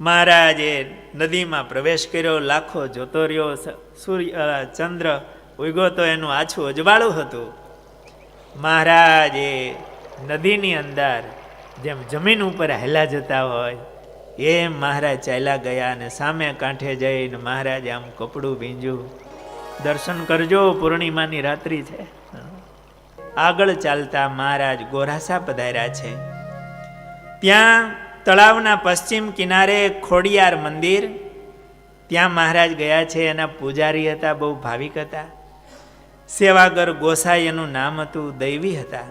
મહારાજે નદીમાં પ્રવેશ કર્યો, લાખો જોતો રહ્યો. સૂર્ય ચંદ્ર ઉગ્યો તો એનું આછું અજવાળું હતું. મહારાજે નદીની અંદર જેમ જમીન ઉપર હેલા જતા હોય એમ મહારાજ ચાલ્યા ગયા અને સામે કાંઠે જઈને મહારાજે આમ કપડું ભીંજ્યું. દર્શન કરજો, પૂર્ણિમાની રાત્રિ છે. આગળ ચાલતા મહારાજ ગોરાસા પધાર્યા છે. ત્યાં તળાવના પશ્ચિમ કિનારે ખોડિયાર મંદિર, ત્યાં મહારાજ ગયા છે. એના પૂજારી હતા, બહુ ભાવિક હતા. સેવાગર ગોસાઈ એનું નામ હતું, દૈવી હતા.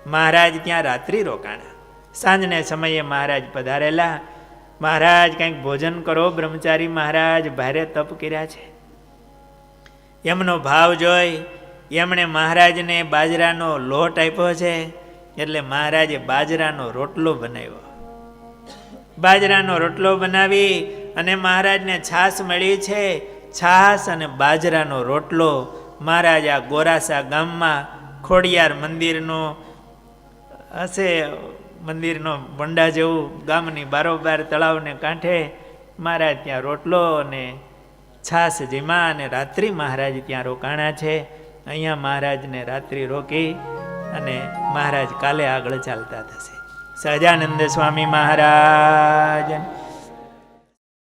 મહારાજ ત્યાં રાત્રિ રોકાણા. સાંજને સમયે મહારાજ પધારેલા. મહારાજ કંઈક ભોજન કરો, બ્રહ્મચારી મહારાજ ભારે તપ કર્યા છે. એમનો ભાવ જોઈ એમણે મહારાજને બાજરાનો લોટ આપ્યો છે, એટલે મહારાજે બાજરાનો રોટલો બનાવ્યો. બાજરાનો રોટલો બનાવી અને મહારાજને છાશ મળી છે. છાશ અને બાજરાનો રોટલો મહારાજ આ ગોરાસા ગામમાં ખોડિયાર મંદિરનો હશે, મંદિરનો ભંડા જેવું ગામની બારોબાર તળાવને કાંઠે મહારાજ ત્યાં રોટલો અને છાશ જીમા અને રાત્રિ મહારાજ ત્યાં રોકાણા છે. અહીંયા મહારાજને રાત્રિ રોકી અને મહારાજ કાલે આગળ ચાલતા થશે. સહજાનંદ સ્વામી મહારાજ